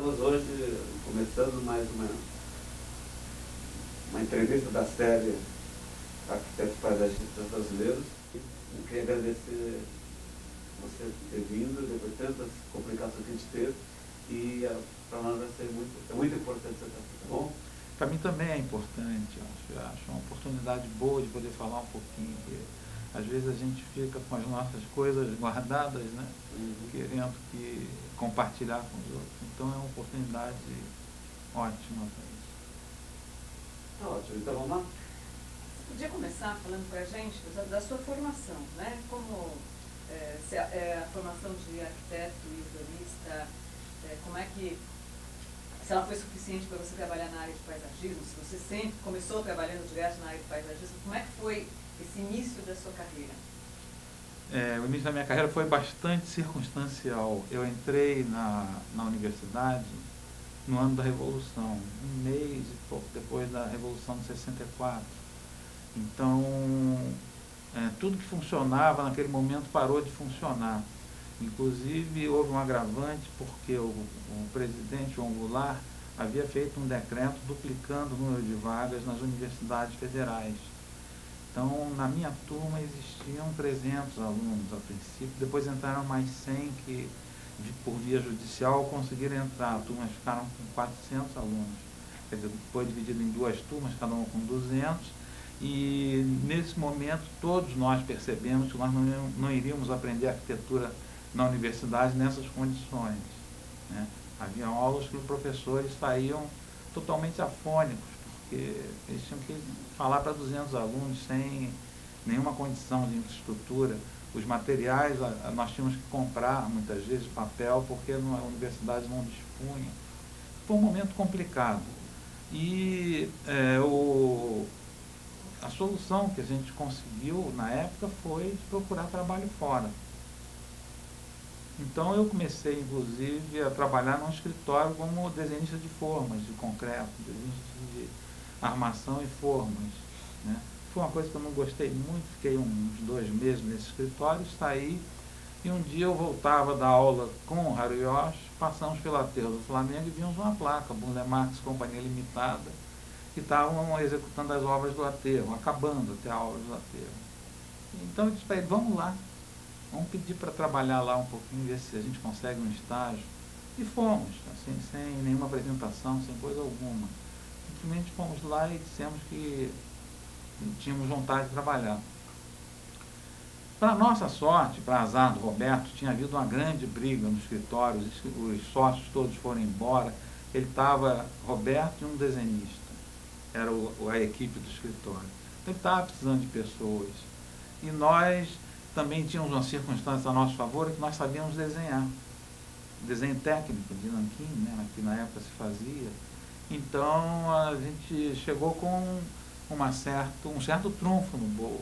Estamos hoje começando mais uma entrevista da série Arquitetos Paisagistas Brasileiros. Eu queria agradecer você ter vindo, depois de tantas complicações que a gente teve, e para nós vai ser muito importante você estar aqui, tá bom? Para mim também é importante, acho uma oportunidade boa de poder falar um pouquinho, porque às vezes a gente fica com as nossas coisas guardadas, né? Querendo compartilhar com os outros. Então é uma oportunidade ótima para isso. Tá ótimo, então vamos lá? Você podia começar falando para a gente da sua formação, né? Como a formação de arquiteto e urbanista, como é que, se ela foi suficiente para você trabalhar na área de paisagismo, se você sempre começou trabalhando direto na área de paisagismo, como é que foi esse início da sua carreira? O início da minha carreira foi bastante circunstancial. Eu entrei na universidade no ano da Revolução, um mês e pouco depois da Revolução de 64. Então, tudo que funcionava naquele momento parou de funcionar. Inclusive, houve um agravante porque o presidente João Goulart havia feito um decreto duplicando o número de vagas nas universidades federais. Então, na minha turma existiam 300 alunos a princípio, depois entraram mais 100 que, por via judicial, conseguiram entrar. As turmas ficaram com 400 alunos. Quer dizer, foi dividido em duas turmas, cada uma com 200. E, nesse momento, todos nós percebemos que nós não iríamos aprender arquitetura na universidade nessas condições, né? Havia aulas que os professores saíam totalmente afônicos, porque eles tinham que falar para 200 alunos sem nenhuma condição de infraestrutura. Os materiais nós tínhamos que comprar, muitas vezes, papel, porque a universidade não dispunha. Foi um momento complicado. E a solução que a gente conseguiu na época foi procurar trabalho fora. Então eu comecei, inclusive, a trabalhar num escritório como desenhista de formas de concreto, desenhista de armação e formas, né? Foi uma coisa que eu não gostei muito, fiquei uns 2 meses nesse escritório, saí, e um dia eu voltava da aula com o Harry Yosh, passamos pelo aterro do Flamengo e vimos uma placa, Burle Marx Companhia Limitada, que estavam executando as obras do aterro, acabando até a obra do aterro. Então eu disse para ele, vamos lá. Vamos pedir para trabalhar lá um pouquinho, ver se a gente consegue um estágio. E fomos, assim, sem nenhuma apresentação, sem coisa alguma. Simplesmente fomos lá e dissemos que tínhamos vontade de trabalhar. Para nossa sorte, para azar do Roberto, tinha havido uma grande briga no escritório, os sócios todos foram embora. Ele estava, Roberto e um desenhista, era a equipe do escritório. Ele estava precisando de pessoas. E nós também tínhamos uma circunstância a nosso favor, que nós sabíamos desenhar. Desenho técnico de nanquim, né, que na época se fazia. Então a gente chegou com um certo trunfo no bolso,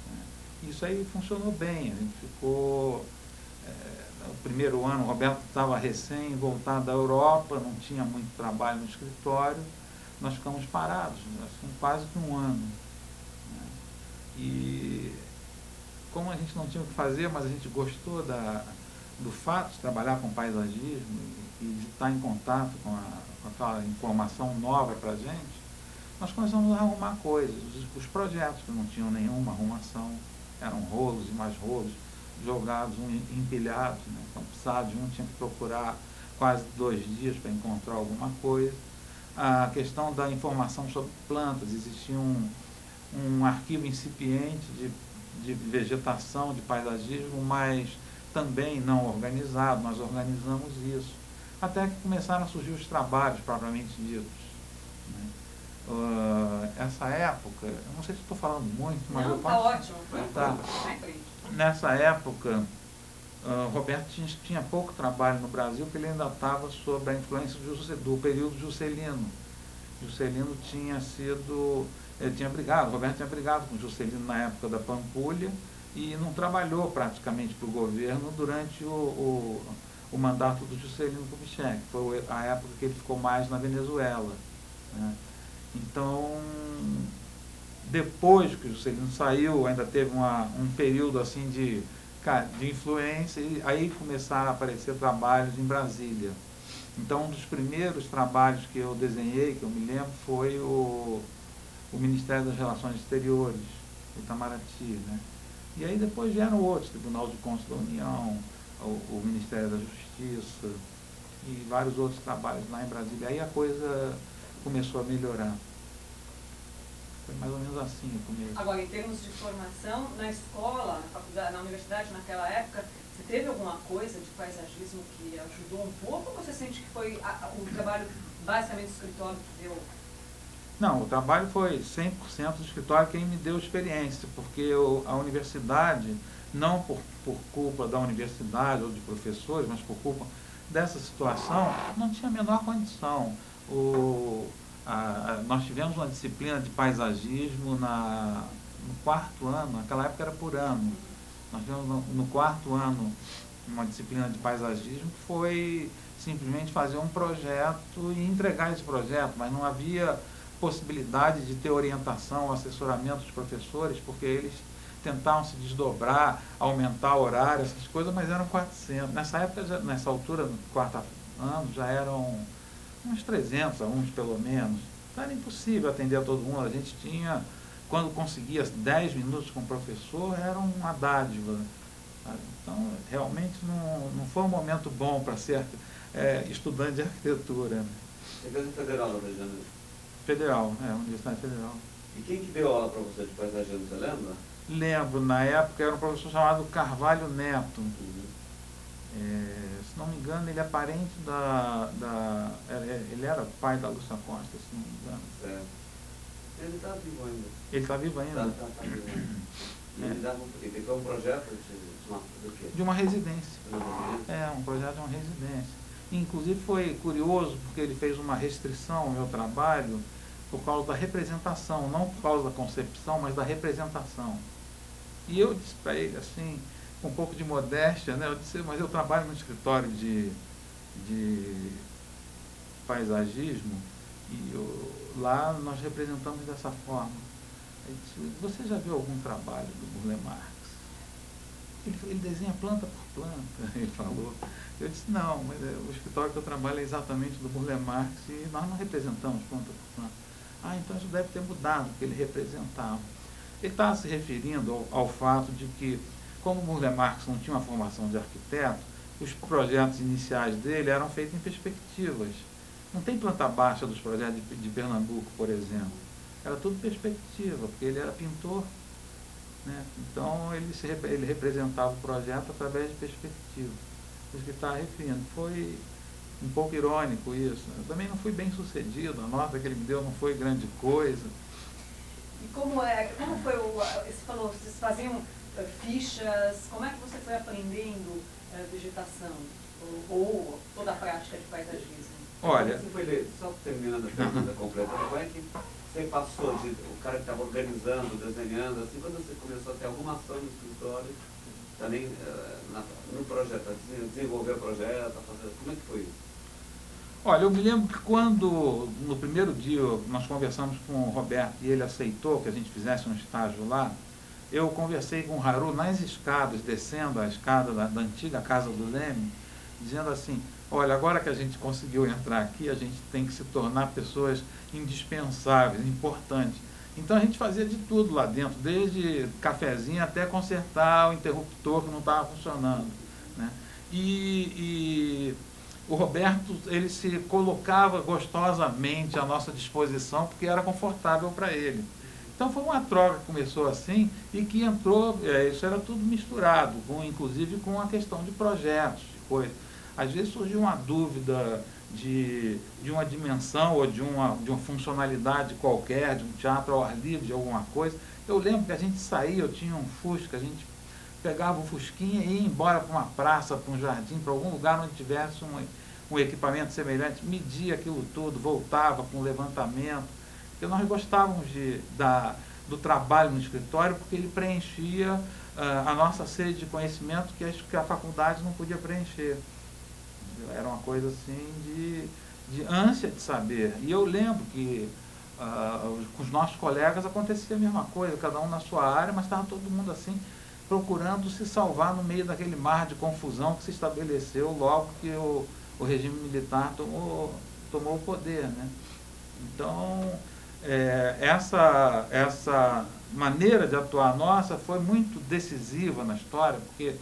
né. Isso aí funcionou bem, a gente ficou... no primeiro ano, o Roberto estava recém voltado da Europa, não tinha muito trabalho no escritório, nós ficamos parados, assim, quase que um ano, né. E como a gente não tinha o que fazer, mas a gente gostou do fato de trabalhar com paisagismo e de estar em contato com aquela informação nova para a gente, nós começamos a arrumar coisas. Os projetos que não tinham nenhuma arrumação, eram rolos e mais rolos, jogados, empilhados, né? Então precisava de um, tinha que procurar quase 2 dias para encontrar alguma coisa. A questão da informação sobre plantas, existia um arquivo incipiente de vegetação, de paisagismo, mas também não organizado. Nós organizamos isso, até que começaram a surgir os trabalhos propriamente ditos, né? Essa época, eu não sei se estou falando muito, mas não, eu posso... ótimo. Tá. Nessa época, Roberto tinha pouco trabalho no Brasil, porque ele ainda estava sob a influência do período Juscelino. Juscelino tinha sido... Roberto tinha brigado com Juscelino na época da Pampulha e não trabalhou praticamente para o governo durante o mandato do Juscelino Kubitschek, que foi a época que ele ficou mais na Venezuela, né? Então, depois que o Juscelino saiu, ainda teve um período assim de influência, e aí começaram a aparecer trabalhos em Brasília. Então, um dos primeiros trabalhos que eu desenhei, que eu me lembro, foi o Ministério das Relações Exteriores, Itamaraty, né? E aí depois vieram outros, Tribunal de Contas da União, o Ministério da Justiça e vários outros trabalhos lá em Brasília. Aí a coisa começou a melhorar. Foi mais ou menos assim o começo. Agora, em termos de formação, na escola, na faculdade, na universidade, naquela época, você teve alguma coisa de paisagismo que ajudou um pouco, ou você sente que foi o trabalho basicamente do escritório que deu? Não, o trabalho foi 100% do escritório quem me deu experiência, porque a universidade, não por culpa da universidade ou de professores, mas por culpa dessa situação, não tinha a menor condição. Nós tivemos uma disciplina de paisagismo no quarto ano, naquela época era por ano. Nós tivemos no quarto ano uma disciplina de paisagismo que foi simplesmente fazer um projeto e entregar esse projeto, mas não havia possibilidade de ter orientação, assessoramento dos professores, porque eles tentavam se desdobrar, aumentar o horário, essas coisas, mas eram 400. Nessa época, nessa altura, no quarto ano, já eram uns 300 alunos, pelo menos. Então era impossível atender a todo mundo. A gente tinha, quando conseguia 10 minutos com o professor, era uma dádiva. Então, realmente, não foi um momento bom para ser estudante de arquitetura. Você fez em Federal da região? Federal, Universidade Federal. E quem que deu aula para você de paisagismo, você lembra? Lembro, na época era um professor chamado Carvalho Neto. Se não me engano, ele é parente ele era pai da Lúcia Costa, se não me engano. Certo. Ele está vivo ainda. Ele está vivo ainda? Está vivo ainda. Ele foi um projeto do quê? De uma residência. De uma residência? Um projeto de uma residência. Inclusive foi curioso porque ele fez uma restrição ao meu trabalho por causa da representação, não por causa da concepção, mas da representação. E eu disse para ele, assim, com um pouco de modéstia, né? Eu disse, mas eu trabalho no escritório de paisagismo e lá nós representamos dessa forma. Ele disse, você já viu algum trabalho do Burle Marx? Ele desenha planta por planta, ele falou. Eu disse, não, mas o escritório que eu trabalho é exatamente do Burle Marx e nós não representamos planta por planta. Então isso deve ter mudado, porque ele representava. Ele estava se referindo ao fato de que, como o Burle Marx não tinha uma formação de arquiteto, os projetos iniciais dele eram feitos em perspectivas. Não tem planta baixa dos projetos de Pernambuco, por exemplo. Era tudo perspectiva, porque ele era pintor. Né? Então ele representava o projeto através de perspectiva. Isso que está referindo. Foi um pouco irônico isso. Eu também não fui bem sucedido, a nota que ele me deu não foi grande coisa. E como foi você falou, vocês faziam fichas, como é que você foi aprendendo vegetação? Ou toda a prática de paisagismo? Olha, só terminando a pergunta completa, como é que você passou de o cara que estava organizando, desenhando, assim, quando você começou a ter alguma ação no escritório, também no projeto, a desenvolver o projeto, a fazer, como é que foi isso? Olha, eu me lembro que quando, no primeiro dia, nós conversamos com o Roberto e ele aceitou que a gente fizesse um estágio lá, eu conversei com o Haru nas escadas, descendo a escada da antiga casa do Leme, dizendo assim, olha, agora que a gente conseguiu entrar aqui, a gente tem que se tornar pessoas indispensáveis, importantes. Então a gente fazia de tudo lá dentro, desde cafezinho até consertar o interruptor que não estava funcionando. Né? E o Roberto, ele se colocava gostosamente à nossa disposição, porque era confortável para ele. Então foi uma troca que começou assim e que entrou, isso era tudo misturado, inclusive com a questão de projetos, de coisas. Às vezes surgiu uma dúvida de uma dimensão ou de uma funcionalidade qualquer, de um teatro ao ar livre, de alguma coisa. Eu lembro que a gente saía, eu tinha um Fusca, a gente pegava o Fusquinha e ia embora para uma praça, para um jardim, para algum lugar onde tivesse um equipamento semelhante, media aquilo tudo, voltava com levantamento. Porque nós gostávamos do trabalho no escritório, porque ele preenchia a nossa sede de conhecimento que a faculdade não podia preencher. Era uma coisa assim de ânsia de saber. E eu lembro que com os nossos colegas acontecia a mesma coisa, cada um na sua área, mas estava todo mundo assim, procurando se salvar no meio daquele mar de confusão que se estabeleceu logo que o o regime militar tomou o poder, né? Então, essa maneira de atuar nossa foi muito decisiva na história, porque,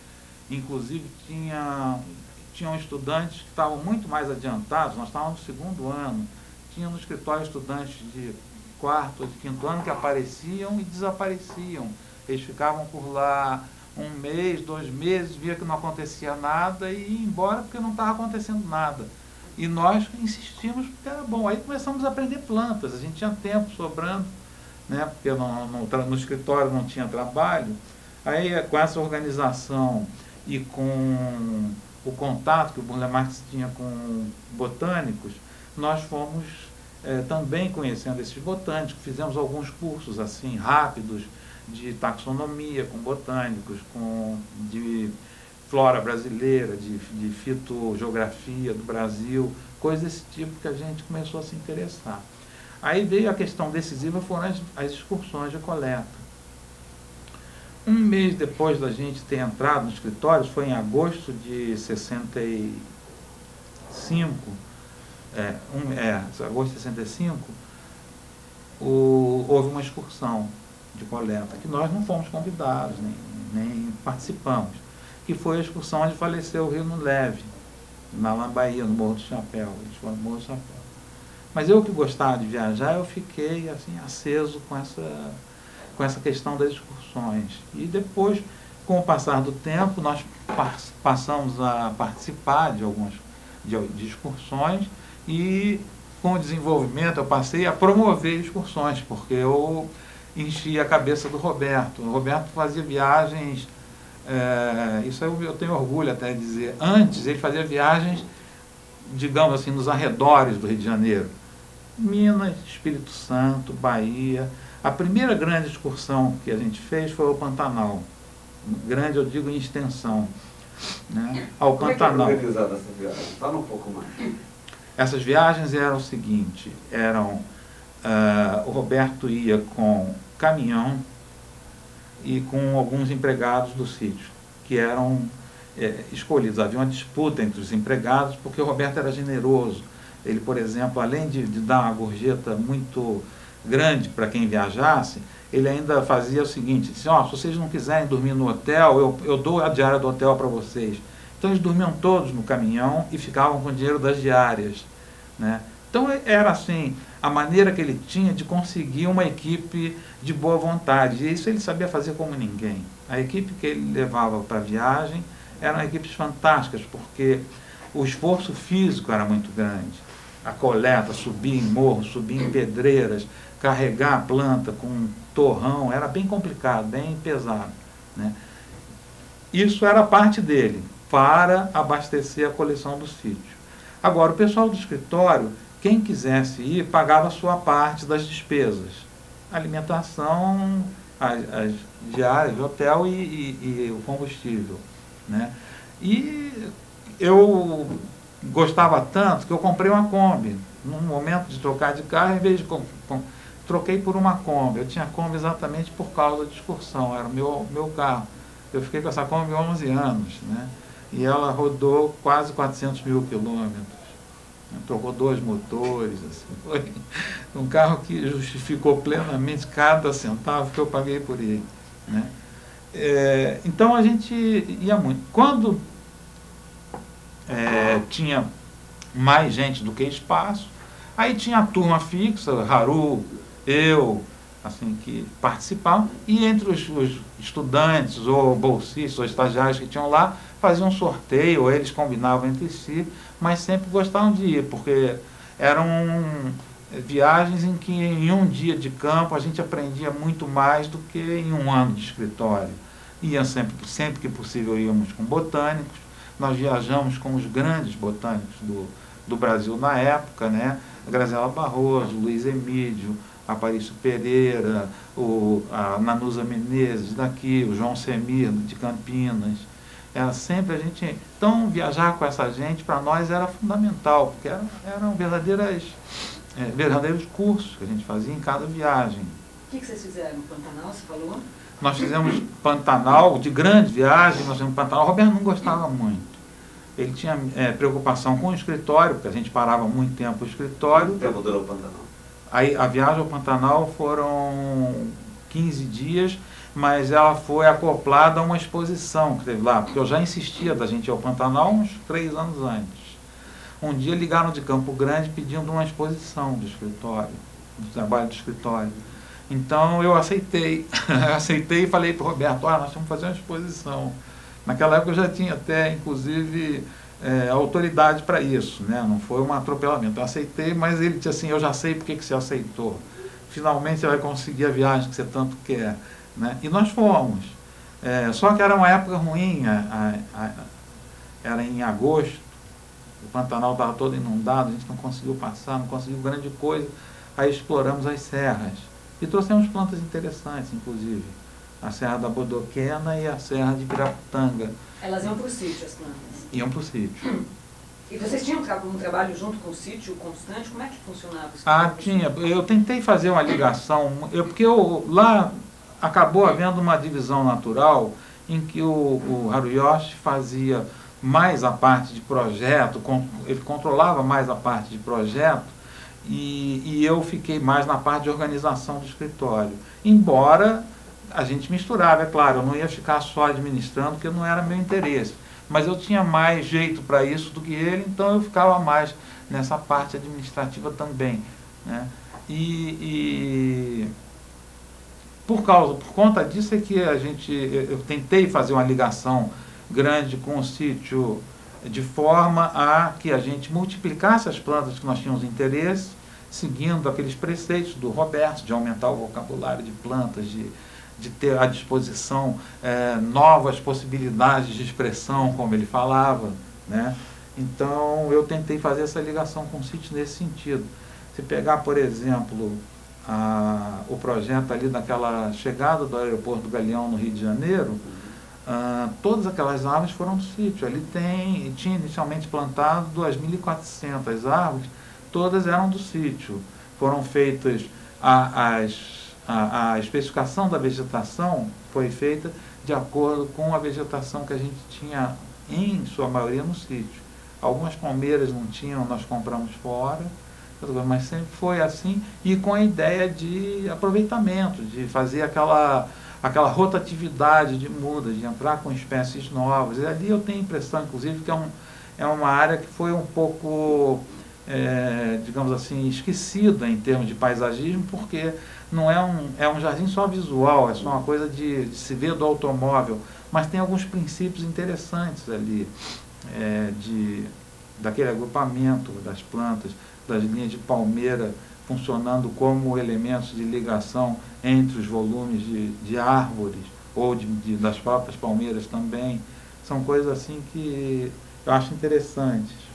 inclusive, tinham estudantes que estavam muito mais adiantados, nós estávamos no 2º ano, tinha no escritório estudantes de 4º ou de 5º ano que apareciam e desapareciam. Eles ficavam por lá 1 mês, 2 meses, via que não acontecia nada e ia embora porque não estava acontecendo nada. E nós insistimos porque era bom. Aí começamos a aprender plantas, a gente tinha tempo sobrando, né, porque no escritório não tinha trabalho. Aí, com essa organização e com o contato que o Burle Marx tinha com botânicos, nós fomos também conhecendo esses botânicos, fizemos alguns cursos assim rápidos de taxonomia com botânicos, de flora brasileira, de fitogeografia do Brasil, coisas desse tipo que a gente começou a se interessar. Aí veio a questão decisiva, foram as excursões de coleta. 1 mês depois da gente ter entrado no escritório, foi em agosto de 65, agosto de 65, houve uma excursão de coleta, que nós não fomos convidados, nem participamos, que foi a excursão onde faleceu o Rino Leve, na Bahia, no Morro do Chapéu. Eles foram no Morro do Chapéu. Mas eu que gostava de viajar, eu fiquei assim, aceso com essa questão das excursões. E depois, com o passar do tempo, nós passamos a participar de algumas de excursões e, com o desenvolvimento, eu passei a promover excursões, porque eu enchi a cabeça do Roberto. O Roberto fazia viagens, isso eu tenho orgulho até de dizer, antes ele fazia viagens, digamos assim, nos arredores do Rio de Janeiro. Minas, Espírito Santo, Bahia. A primeira grande excursão que a gente fez foi ao Pantanal. Grande, eu digo, em extensão. Né? Ao Pantanal. Como é que foi organizada essa viagem? Fala um pouco mais. Essas viagens eram o seguinte, o Roberto ia com caminhão e com alguns empregados do sítio, que eram escolhidos. Havia uma disputa entre os empregados, porque o Roberto era generoso. Ele, por exemplo, além de dar uma gorjeta muito grande para quem viajasse, ele ainda fazia o seguinte, disse, se vocês não quiserem dormir no hotel, eu dou a diária do hotel para vocês. Então eles dormiam todos no caminhão e ficavam com o dinheiro das diárias. Né? Então era assim, a maneira que ele tinha de conseguir uma equipe de boa vontade. E isso ele sabia fazer como ninguém. A equipe que ele levava para a viagem eram equipes fantásticas, porque o esforço físico era muito grande. A coleta, subir em morros, subir em pedreiras, carregar a planta com um torrão, era bem complicado, bem pesado. Né? Isso era parte dele, para abastecer a coleção do sítio. Agora, o pessoal do escritório, quem quisesse ir, pagava a sua parte das despesas. Alimentação, as diárias de hotel e o combustível. Né? E eu gostava tanto que eu comprei uma Kombi. Num momento de trocar de carro, em vez de troquei por uma Kombi. Eu tinha Kombi exatamente por causa da excursão, era o meu carro. Eu fiquei com essa Kombi 11 anos, né? E ela rodou quase 400 mil quilômetros. Trocou 2 motores, assim. Foi um carro que justificou plenamente cada centavo que eu paguei por ele. Né? Então a gente ia muito. Quando tinha mais gente do que espaço, aí tinha a turma fixa, Haru, eu, assim, que participavam, e entre os estudantes, ou bolsistas, ou estagiários que tinham lá, faziam um sorteio, ou eles combinavam entre si, mas sempre gostavam de ir, porque eram viagens em que em um dia de campo a gente aprendia muito mais do que em um ano de escritório. Sempre que possível íamos com botânicos, nós viajamos com os grandes botânicos do Brasil na época, né? A Graziela Barroso, Luiz Emídio, Aparício Pereira, a Nanusa Menezes daqui, o João Semir de Campinas. Era sempre a gente... Então, viajar com essa gente, para nós, era fundamental, porque eram verdadeiros cursos que a gente fazia em cada viagem. O que vocês fizeram no Pantanal, você falou? Nós fizemos Pantanal, de grande viagem, nós fizemos Pantanal. O Roberto não gostava muito. ele tinha preocupação com o escritório, porque a gente parava muito tempo o escritório. Quanto tempo durou o Pantanal? Aí a viagem ao Pantanal foram 15 dias, mas ela foi acoplada a uma exposição que teve lá, porque eu já insistia da gente ir ao Pantanal uns 3 anos antes. Um dia ligaram de Campo Grande pedindo uma exposição do escritório, do trabalho do escritório. Então eu aceitei, aceitei e falei para o Roberto, nós vamos fazer uma exposição. Naquela época eu já tinha até, inclusive, autoridade para isso, né? Não foi um atropelamento. Eu aceitei, mas ele disse assim, eu já sei por que você aceitou. Finalmente você vai conseguir a viagem que você tanto quer. Né? E nós fomos. Só que era uma época ruim, era em agosto, o Pantanal estava todo inundado, a gente não conseguiu passar, não conseguiu grande coisa. Aí exploramos as serras. E trouxemos plantas interessantes, inclusive. A Serra da Bodoquena e a Serra de Piraputanga. Elas iam para o sítio, as plantas? Iam para o sítio. E vocês tinham um trabalho junto com o sítio constante? Como é que funcionava isso? Tinha. Eu tentei fazer uma ligação, porque lá acabou havendo uma divisão natural em que o Haruyoshi fazia mais a parte de projeto, ele controlava mais a parte de projeto, e eu fiquei mais na parte de organização do escritório. Embora a gente misturava, é claro, eu não ia ficar só administrando, porque não era meu interesse. Mas eu tinha mais jeito para isso do que ele, então eu ficava mais nessa parte administrativa também. Né? Por conta disso é que eu tentei fazer uma ligação grande com o sítio, de forma a que a gente multiplicasse as plantas que nós tínhamos interesse, seguindo aqueles preceitos do Roberto, de aumentar o vocabulário de plantas, de ter à disposição novas possibilidades de expressão, como ele falava. Né? Então, eu tentei fazer essa ligação com o sítio nesse sentido. Se pegar, por exemplo, o projeto ali daquela chegada do aeroporto do Galeão no Rio de Janeiro, todas aquelas árvores foram do sítio. Ali tinha inicialmente plantado 2.400 árvores, todas eram do sítio. Foram feitas a especificação da vegetação foi feita de acordo com a vegetação que a gente tinha, em sua maioria, no sítio. Algumas palmeiras não tinham, nós compramos fora, mas sempre foi assim, e com a ideia de aproveitamento, de fazer aquela rotatividade de muda, de entrar com espécies novas. E ali eu tenho a impressão, inclusive, que é uma área que foi um pouco, digamos assim, esquecida em termos de paisagismo, porque não é um jardim só visual, é só uma coisa de se ver do automóvel, mas tem alguns princípios interessantes ali, daquele agrupamento das plantas, das linhas de palmeira funcionando como elementos de ligação entre os volumes de árvores, ou das próprias palmeiras também. São coisas assim que eu acho interessantes.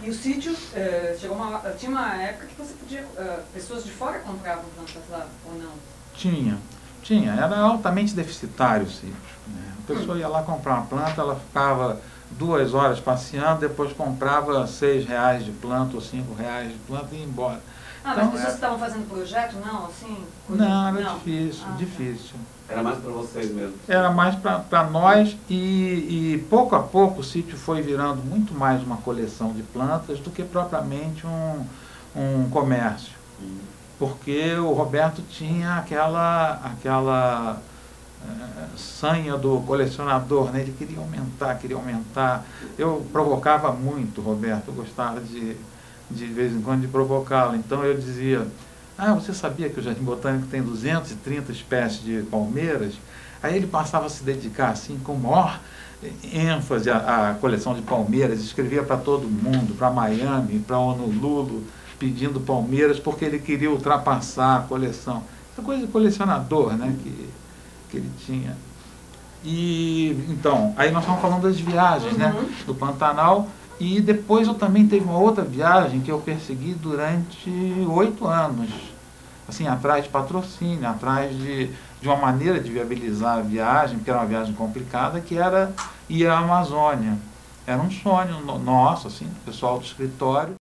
E o sítio, tinha uma época que você podia, pessoas de fora compravam plantas lá, ou não? Tinha. Era altamente deficitário o sítio. Né? A pessoa ia lá comprar uma planta, ela ficava 2 horas passeando, depois comprava R$6 de planta ou R$5 de planta e ia embora. Mas as pessoas que estavam fazendo projeto, não, assim? Não, era difícil. Era mais para vocês mesmo? Era mais para nós e pouco a pouco o sítio foi virando muito mais uma coleção de plantas do que propriamente um comércio. Porque o Roberto tinha aquela sanha do colecionador, né? Ele queria aumentar. Eu provocava muito o Roberto, eu gostava de vez em quando de provocá-lo. Então eu dizia, você sabia que o Jardim Botânico tem 230 espécies de palmeiras? Aí ele passava a se dedicar assim com maior ênfase à coleção de palmeiras, escrevia para todo mundo, para Miami, para Honolulu, pedindo palmeiras, porque ele queria ultrapassar a coleção. Essa coisa de colecionador, né, que ele tinha. E então, aí nós estamos falando das viagens, né, do Pantanal. E depois eu também teve uma outra viagem que eu persegui durante 8 anos, assim, atrás de patrocínio, atrás de uma maneira de viabilizar a viagem, porque era uma viagem complicada, que era ir à Amazônia. Era um sonho nosso, assim, pessoal do escritório,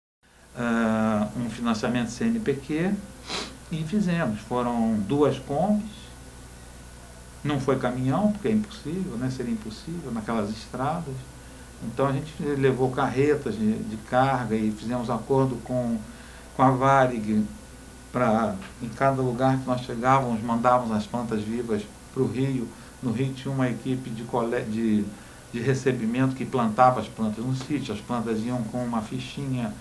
um financiamento CNPq, e fizemos. Foram 2 combis, não foi caminhão, porque é impossível, né, seria impossível naquelas estradas. Então a gente levou carretas de carga e fizemos acordo com a Varig para, em cada lugar que nós chegávamos, mandávamos as plantas vivas para o Rio. No Rio tinha uma equipe de recebimento que plantava as plantas no sítio. As plantas iam com uma fichinha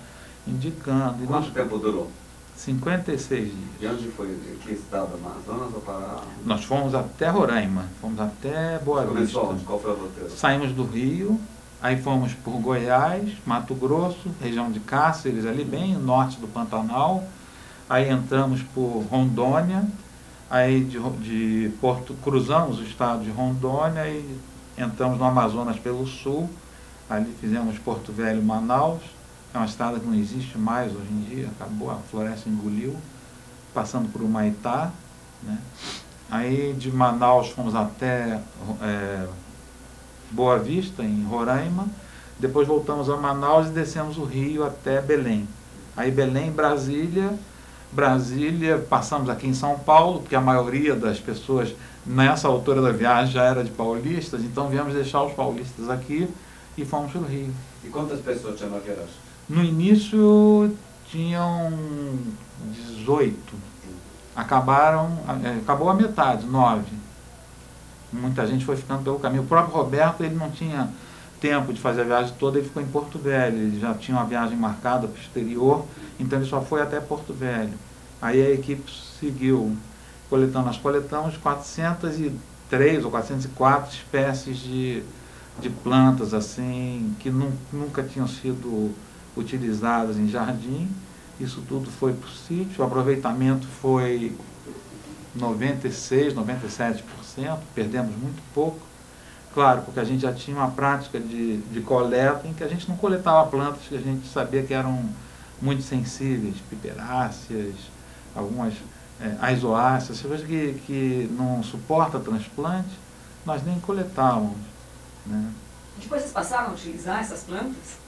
indicando. Quanto tempo durou? 56 dias. E onde foi? Que estado? Amazonas ou Pará? Nós fomos até Roraima, fomos até Boa Vista. Qual foi o roteiro? Saímos do Rio, aí fomos por Goiás, Mato Grosso, região de Cáceres, ali bem norte do Pantanal. Aí entramos por Rondônia, aí cruzamos o estado de Rondônia e entramos no Amazonas pelo sul. Ali fizemos Porto Velho, Manaus. É uma estrada que não existe mais hoje em dia, acabou, a floresta engoliu, passando por Humaitá, né? Aí de Manaus fomos até Boa Vista, em Roraima, depois voltamos a Manaus e descemos o Rio até Belém. Aí Belém, Brasília, passamos aqui em São Paulo, porque a maioria das pessoas nessa altura da viagem já era de paulistas, então viemos deixar os paulistas aqui e fomos para o Rio. E quantas pessoas tinha na viagem? No início tinham 18, acabou a metade, 9. Muita gente foi ficando pelo caminho. O próprio Roberto, ele não tinha tempo de fazer a viagem toda, ele ficou em Porto Velho, ele já tinha uma viagem marcada para o exterior, então ele só foi até Porto Velho. Aí a equipe seguiu coletando. Nós coletamos 403 ou 404 espécies de plantas assim, que nunca tinham sido utilizadas em jardim. Isso tudo foi para o sítio, o aproveitamento foi 96%, 97%, perdemos muito pouco. Claro, porque a gente já tinha uma prática de coleta em que a gente não coletava plantas que a gente sabia que eram muito sensíveis, piperáceas, algumas aizoáceas, coisas que não suporta transplante, nós nem coletávamos, né? Depois vocês passaram a utilizar essas plantas?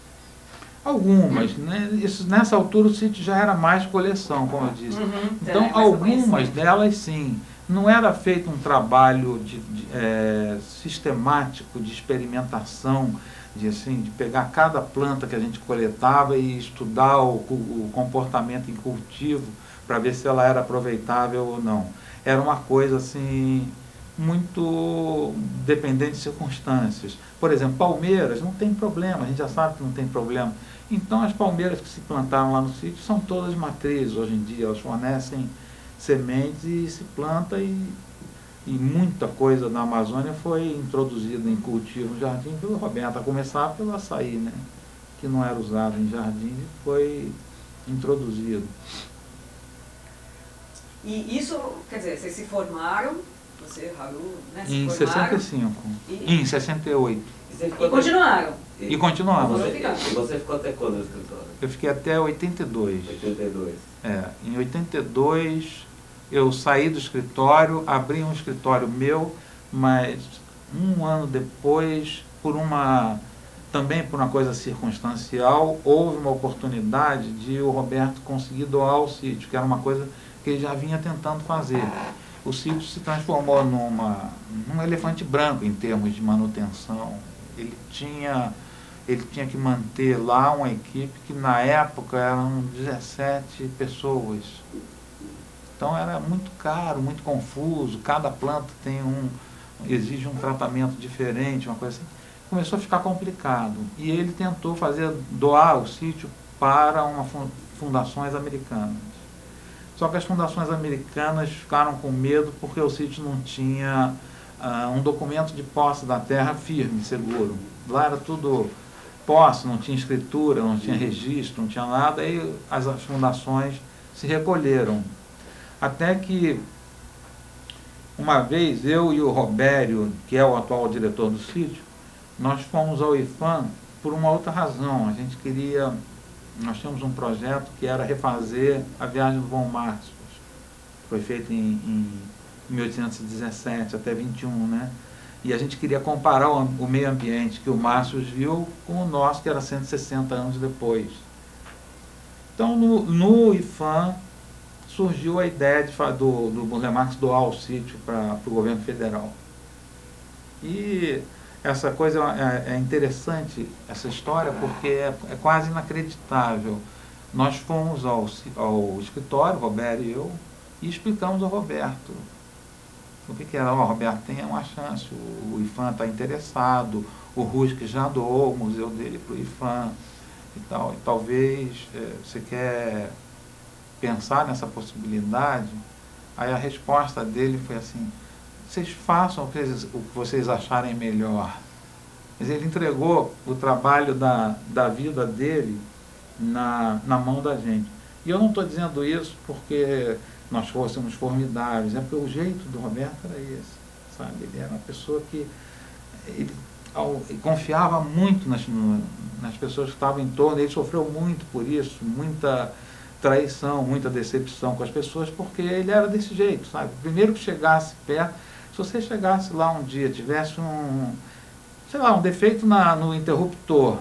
Algumas, né? Nessa altura o sítio já era mais coleção, como eu disse. Então, algumas delas sim. Não era feito um trabalho sistemático de experimentação, de pegar cada planta que a gente coletava e estudar o comportamento em cultivo para ver se ela era aproveitável ou não. Era uma coisa assim muito dependente de circunstâncias. Por exemplo, palmeiras não tem problema, a gente já sabe que não tem problema. Então as palmeiras que se plantaram lá no sítio são todas matrizes hoje em dia, elas fornecem sementes e se planta e muita coisa na Amazônia foi introduzida em cultivo no jardim pelo Roberto, a começar pelo açaí, né? Que não era usado em jardim e foi introduzido. E isso, quer dizer, vocês se formaram, você, Haru, né? Em 65, em 68. E continuaram. E continuamos. E você ficou até quando no escritório? Eu fiquei até 82. 82. Em 82 eu saí do escritório, abri um escritório meu, mas um ano depois, também por uma coisa circunstancial, houve uma oportunidade de o Roberto conseguir doar o sítio, que era uma coisa que ele já vinha tentando fazer. O sítio se transformou num elefante branco em termos de manutenção. Ele tinha que manter lá uma equipe que na época eram 17 pessoas. Então era muito caro, muito confuso, cada planta exige um tratamento diferente, uma coisa assim. Começou a ficar complicado. E ele tentou doar o sítio para fundações americanas. Só que as fundações americanas ficaram com medo porque o sítio não tinha um documento de posse da terra firme, seguro. Lá era tudo posse, não tinha escritura, não tinha registro, não tinha nada, aí as fundações se recolheram. Até que, uma vez, eu e o Robério, que é o atual diretor do sítio, nós fomos ao IPHAN por uma outra razão. Nós tínhamos um projeto que era refazer a viagem do Von Martius. Foi feita em 1817 até 21, né? E a gente queria comparar o meio ambiente que o Martius viu com o nosso, que era 160 anos depois. Então, no IPHAN, surgiu a ideia do Burle Marx doar o sítio para o governo federal. E essa coisa é interessante, essa história, porque é quase inacreditável. Nós fomos ao escritório, Roberto e eu, e explicamos ao Roberto o que era. Roberto, tem uma chance, o IPHAN está interessado, o Rusk já doou o museu dele para o IPHAN e tal, e talvez você quer pensar nessa possibilidade. Aí a resposta dele foi assim: vocês façam o que vocês acharem melhor. Mas ele entregou o trabalho da vida dele na mão da gente. E eu não estou dizendo isso porque nós fôssemos formidáveis, é porque o jeito do Roberto era esse, sabe? Ele era uma pessoa que ele confiava muito nas pessoas que estavam em torno. Ele sofreu muito por isso, muita traição, muita decepção com as pessoas, porque ele era desse jeito, sabe? Primeiro que chegasse perto, se você chegasse lá um dia, tivesse um defeito no interruptor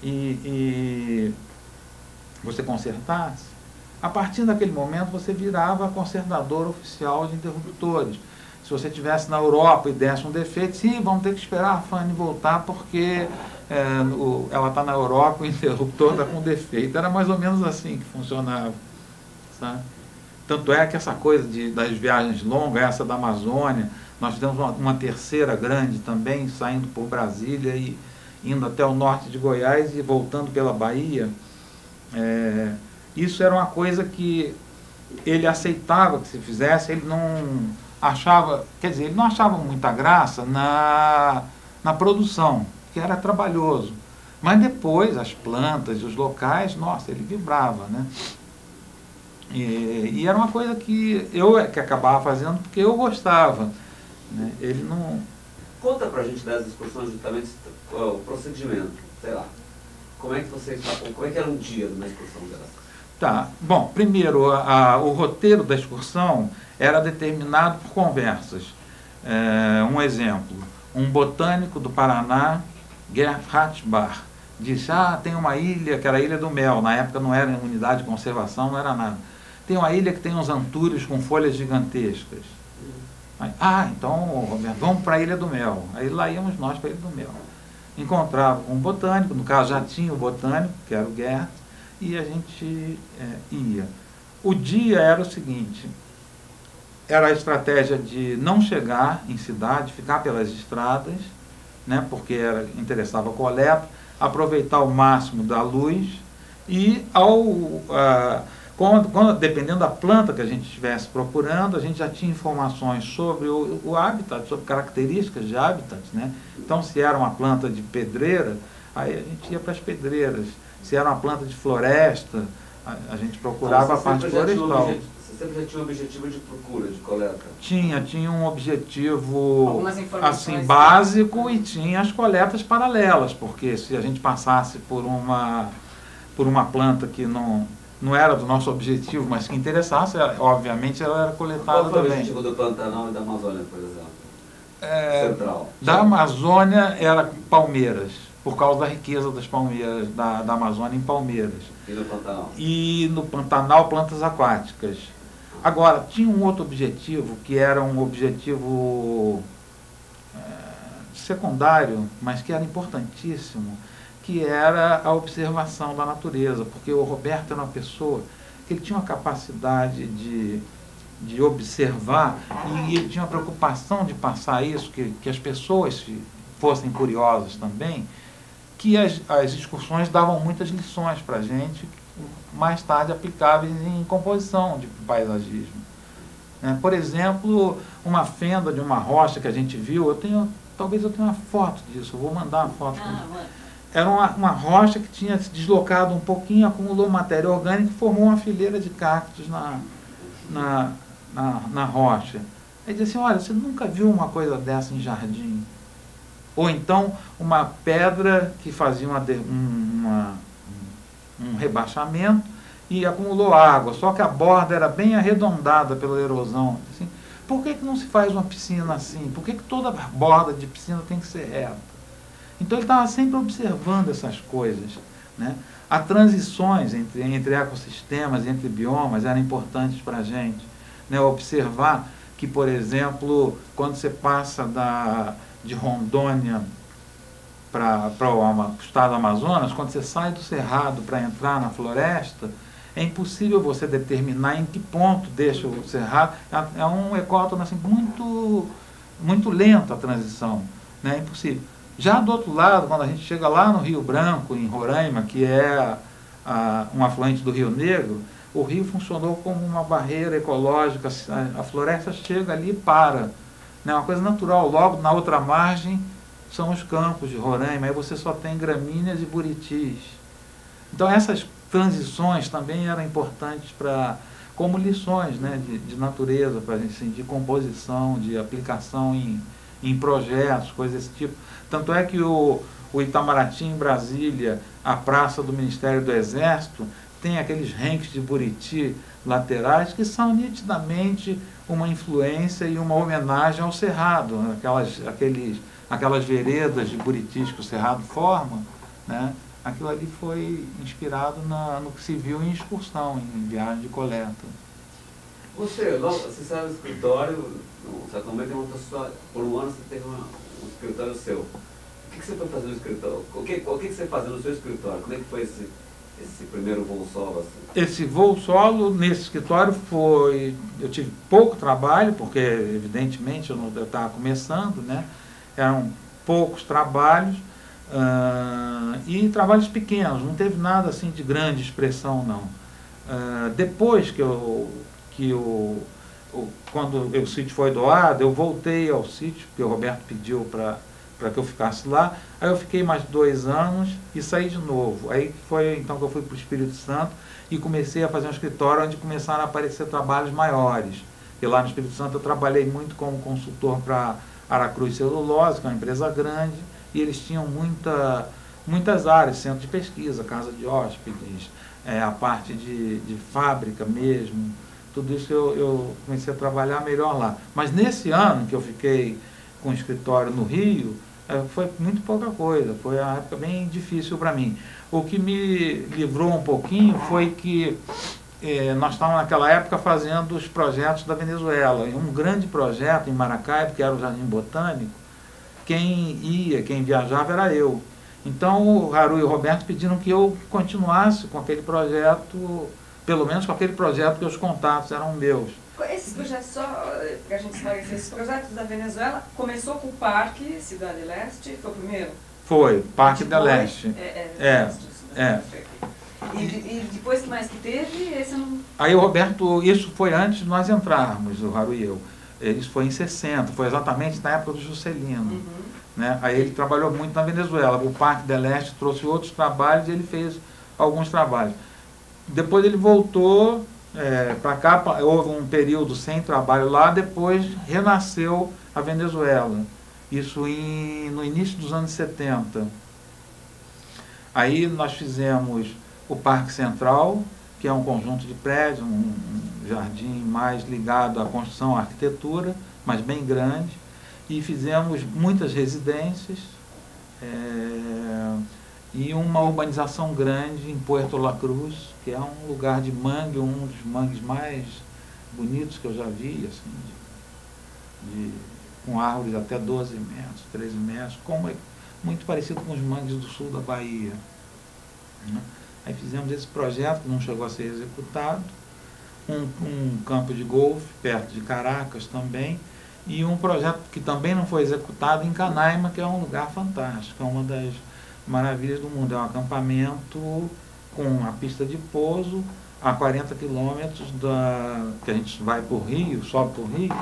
e você consertasse, a partir daquele momento você virava consertador oficial de interruptores. Se você estivesse na Europa e desse um defeito, sim, vamos ter que esperar a Fanny voltar porque ela está na Europa, o interruptor está com defeito. Era mais ou menos assim que funcionava, sabe? Tanto é que essa coisa das viagens longas, essa da Amazônia, nós fizemos uma terceira grande também, saindo por Brasília e indo até o norte de Goiás e voltando pela Bahia. Isso era uma coisa que ele aceitava que se fizesse, ele não achava, quer dizer, ele não achava muita graça na produção, que era trabalhoso. Mas depois, as plantas e os locais, nossa, ele vibrava, né? E era uma coisa que que acabava fazendo porque eu gostava, né? Ele não... Conta pra gente das excursões, justamente o procedimento, sei lá. Como é que era um dia de uma excursão dessa? Tá, bom, primeiro, o roteiro da excursão era determinado por conversas. Um exemplo, um botânico do Paraná, Gerd Ratchbach, disse: tem uma ilha, que era a Ilha do Mel, na época não era unidade de conservação, não era nada. Tem uma ilha que tem uns antúrios com folhas gigantescas. Aí, então, Roberto, vamos para a Ilha do Mel. Aí lá íamos nós para a Ilha do Mel. Encontrava com um botânico, no caso já tinha o botânico, que era o Gerd, e a gente ia. O dia era o seguinte: era a estratégia de não chegar em cidade, ficar pelas estradas, né, porque interessava a coleta, aproveitar o máximo da luz e, dependendo da planta que a gente estivesse procurando, a gente já tinha informações sobre o habitat, sobre características de habitat, né? Então, se era uma planta de pedreira, aí a gente ia para as pedreiras. Se era uma planta de floresta, a gente procurava a parte florestal. Você sempre já tinha um objetivo de procura, de coleta? Tinha um objetivo assim, básico, e tinha as coletas paralelas, porque se a gente passasse por uma planta que não era do nosso objetivo, mas que interessasse, obviamente ela era coletada também. Qual foi o objetivo do Pantanal e da Amazônia, por exemplo? Central. Da Amazônia era palmeiras, por causa da riqueza das palmeiras, da Amazônia em palmeiras. E no Pantanal? E no Pantanal, plantas aquáticas. Agora, tinha um outro objetivo, que era um objetivo secundário, mas que era importantíssimo, que era a observação da natureza, porque o Roberto era uma pessoa que ele tinha uma capacidade de observar, e ele tinha uma preocupação de passar isso, que as pessoas fossem curiosas também, que as excursões davam muitas lições para a gente, mais tarde aplicáveis em composição de paisagismo. Por exemplo, uma fenda de uma rocha que a gente viu, talvez eu tenha uma foto disso, eu vou mandar uma foto. Era uma rocha que tinha se deslocado um pouquinho, acumulou matéria orgânica e formou uma fileira de cactos na rocha. Aí disse assim: olha, você nunca viu uma coisa dessa em jardim? Ou então uma pedra que fazia um rebaixamento e acumulou água, só que a borda era bem arredondada pela erosão. Assim, por que não se faz uma piscina assim? Por que toda borda de piscina tem que ser reta? Então ele estava sempre observando essas coisas, né? As transições entre ecossistemas, entre biomas, eram importantes para a gente, né? Observar que, por exemplo, quando você passa de Rondônia para o estado do Amazonas, quando você sai do cerrado para entrar na floresta, é impossível você determinar em que ponto deixa o cerrado. É um ecótono assim, muito lento a transição, né? É impossível. Já do outro lado, quando a gente chega lá no Rio Branco, em Roraima, que é um afluente do Rio Negro, o rio funcionou como uma barreira ecológica, a floresta chega ali e para. É uma coisa natural. Logo na outra margem são os campos de Roraima, aí você só tem gramíneas e buritis. Então essas transições também eram importantes como lições, né, de natureza, assim, de composição, de aplicação em projetos, coisas desse tipo. Tanto é que o Itamaraty, em Brasília, a praça do Ministério do Exército, tem aqueles renques de buriti laterais que são nitidamente uma influência e uma homenagem ao cerrado, aquelas veredas de buritis que o cerrado forma, né? Aquilo ali foi inspirado no que se viu em excursão, em viagem de coleta. Você saiu do escritório, no certo momento por um ano você teve um escritório seu. O que você foi fazer no escritório? O que você fazia no seu escritório? Como é que foi esse primeiro voo solo? Assim? Esse voo solo nesse escritório eu tive pouco trabalho, porque evidentemente eu estava começando, né? Eram poucos trabalhos e trabalhos pequenos, não teve nada assim de grande expressão, não. Depois quando o sítio foi doado, eu voltei ao sítio, porque o Roberto pediu para que eu ficasse lá. Aí eu fiquei mais 2 anos e saí de novo. Aí foi então que eu fui para o Espírito Santo e comecei a fazer um escritório onde começaram a aparecer trabalhos maiores. E lá no Espírito Santo eu trabalhei muito como consultor para Aracruz Celulose, que é uma empresa grande, e eles tinham muitas áreas, centro de pesquisa, casa de hóspedes, a parte de fábrica mesmo. Tudo isso eu comecei a trabalhar melhor lá. Mas nesse ano que eu fiquei com o escritório no Rio, foi muito pouca coisa, foi uma época bem difícil para mim. O que me livrou um pouquinho foi que nós estávamos naquela época fazendo os projetos da Venezuela, e um grande projeto em Maracaibo, que era o Jardim Botânico, quem viajava era eu. Então o Haru e o Roberto pediram que eu continuasse com aquele projeto, pelo menos com aquele projeto que os contatos eram meus. Esses projetos, só para a gente esclarecer, esses projetos da Venezuela, começou com o Parque Cidade Leste, foi o primeiro? Foi, Parque da Leste. E depois que mais que teve, esse não... Aí o Roberto, isso foi antes de nós entrarmos, o Haru e eu. Isso foi em 60, foi exatamente na época do Juscelino. Uhum. Né? Aí ele trabalhou muito na Venezuela. O Parque da Leste trouxe outros trabalhos e ele fez alguns trabalhos. Depois ele voltou para cá, houve um período sem trabalho lá, depois renasceu a Venezuela. Isso no início dos anos 70. Aí nós fizemos o Parque Central, que é um conjunto de prédios, um jardim mais ligado à construção, à arquitetura, mas bem grande. E fizemos muitas residências e uma urbanização grande em Puerto La Cruz, que é um lugar de mangue, um dos mangues mais bonitos que eu já vi, assim, com árvores até 12 metros, 13 metros, muito parecido com os mangues do sul da Bahia. Né? Aí fizemos esse projeto, que não chegou a ser executado, um campo de golfe perto de Caracas também, e um projeto que também não foi executado em Canaima, que é um lugar fantástico, é uma das maravilhas do mundo. É um acampamento com a pista de pouso a 40 quilômetros que a gente vai para o Rio, sobe para o Rio,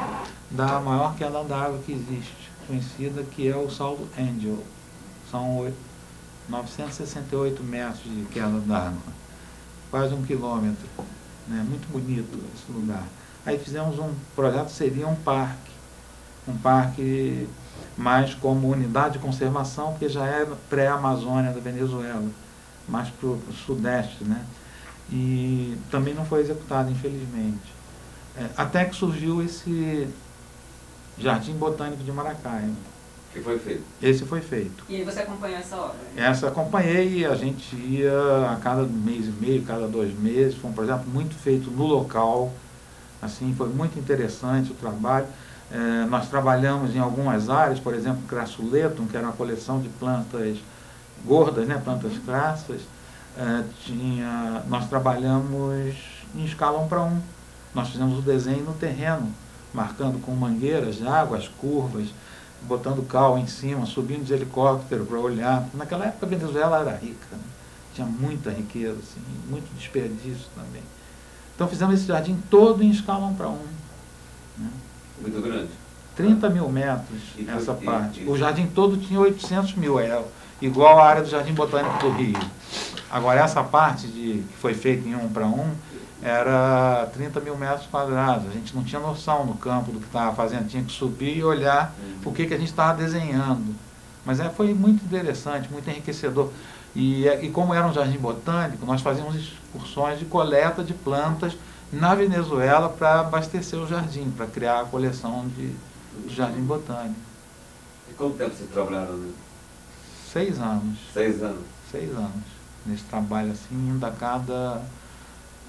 da maior queda d'água que existe, conhecida, que é o Salto Angel. São 968 metros de queda d'água, quase 1 quilômetro. Né? Muito bonito esse lugar. Aí fizemos um projeto, seria um parque mais como unidade de conservação, porque já é pré-Amazônia da Venezuela, mais para o sudeste, né? E também não foi executado, infelizmente. Até que surgiu esse Jardim Botânico de Maracaibo. Que foi feito? Esse foi feito. E você acompanhou essa obra? Essa acompanhei, e a gente ia a cada mês e meio, cada 2 meses. Foi um projeto muito feito no local, assim, foi muito interessante o trabalho. Nós trabalhamos em algumas áreas, por exemplo, Crassuletum, que era uma coleção de plantas gordas, né, plantas crassas. Nós trabalhamos em escala 1:1. Nós fizemos o desenho no terreno, marcando com mangueiras de água, as curvas, botando cal em cima, subindo de helicóptero para olhar. Naquela época a Venezuela era rica, né? Tinha muita riqueza, assim, muito desperdício também. Então fizemos esse jardim todo em escala 1:1. Né? Muito grande. 30 mil metros essa parte. O jardim todo tinha 800 mil, igual a área do Jardim Botânico do Rio. Agora essa parte que foi feita em 1:1 era 30 mil metros quadrados. A gente não tinha noção no campo do que estava fazendo, tinha que subir e olhar o que a gente estava desenhando. Mas foi muito interessante, muito enriquecedor. E como era um jardim botânico, nós fazíamos excursões de coleta de plantas na Venezuela para abastecer o jardim, para criar a coleção de jardim botânico. E quanto tempo vocês trabalharam nisso? 6 anos. 6 anos? 6 anos. Nesse trabalho assim, indo a cada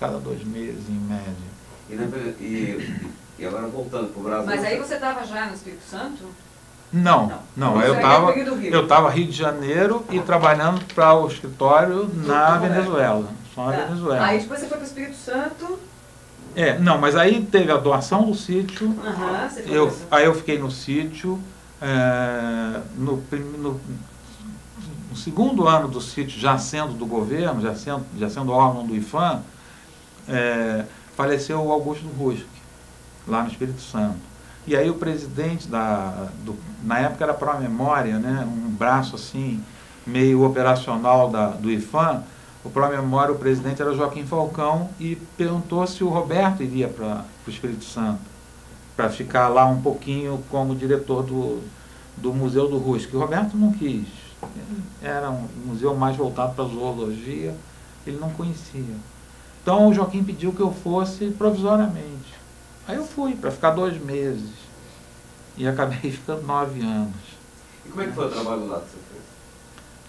2 meses, em média. E agora voltando para o Brasil... Mas aí você estava já no Espírito Santo? Não. Eu estava Rio de Janeiro e trabalhando para o escritório na Venezuela. Só na Venezuela. Aí depois você foi para o Espírito Santo... Não, mas aí teve a doação do sítio. Aí eu fiquei no sítio. No segundo ano do sítio, já sendo do governo, já sendo órgão do IPHAN, faleceu o Augusto Rusk, lá no Espírito Santo. E aí o presidente na época era Pró-Memória, né, um braço assim, meio operacional do IPHAN. O Pró-Memória, o presidente era Joaquim Falcão, e perguntou se o Roberto iria para o Espírito Santo, para ficar lá um pouquinho como diretor do Museu do Rusk. O Roberto não quis. Era um museu mais voltado para a zoologia, ele não conhecia. Então o Joaquim pediu que eu fosse provisoriamente. Aí eu fui, para ficar 2 meses. E acabei ficando 9 anos. E como é que foi o trabalho lá que você fez?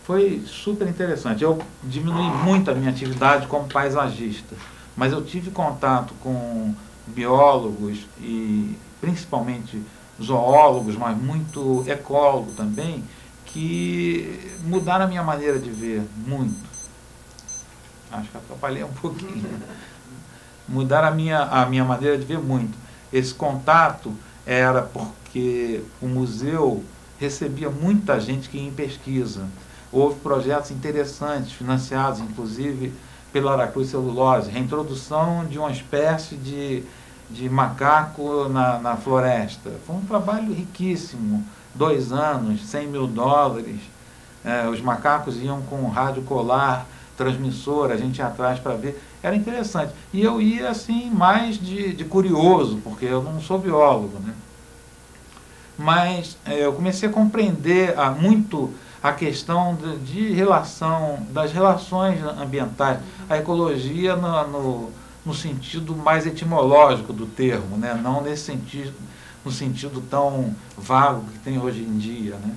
Foi super interessante. Eu diminui muito a minha atividade como paisagista, mas eu tive contato com biólogos e principalmente zoólogos, mas muito ecólogo também, que mudaram a minha maneira de ver muito. Acho que atrapalhei um pouquinho. Mudaram a minha maneira de ver muito. Esse contato era porque o museu recebia muita gente que ia em pesquisa. Houve projetos interessantes, financiados inclusive pela Aracruz Celulose, reintrodução de uma espécie de macaco na floresta. Foi um trabalho riquíssimo, 2 anos, 100 mil dólares. Os macacos iam com rádio colar, transmissor, a gente ia atrás para ver. Era interessante. E eu ia assim mais de curioso, porque eu não sou biólogo, né? Mas eu comecei a compreender muito a questão das relações ambientais, a ecologia no sentido mais etimológico do termo, né? Não no sentido tão vago que tem hoje em dia, né?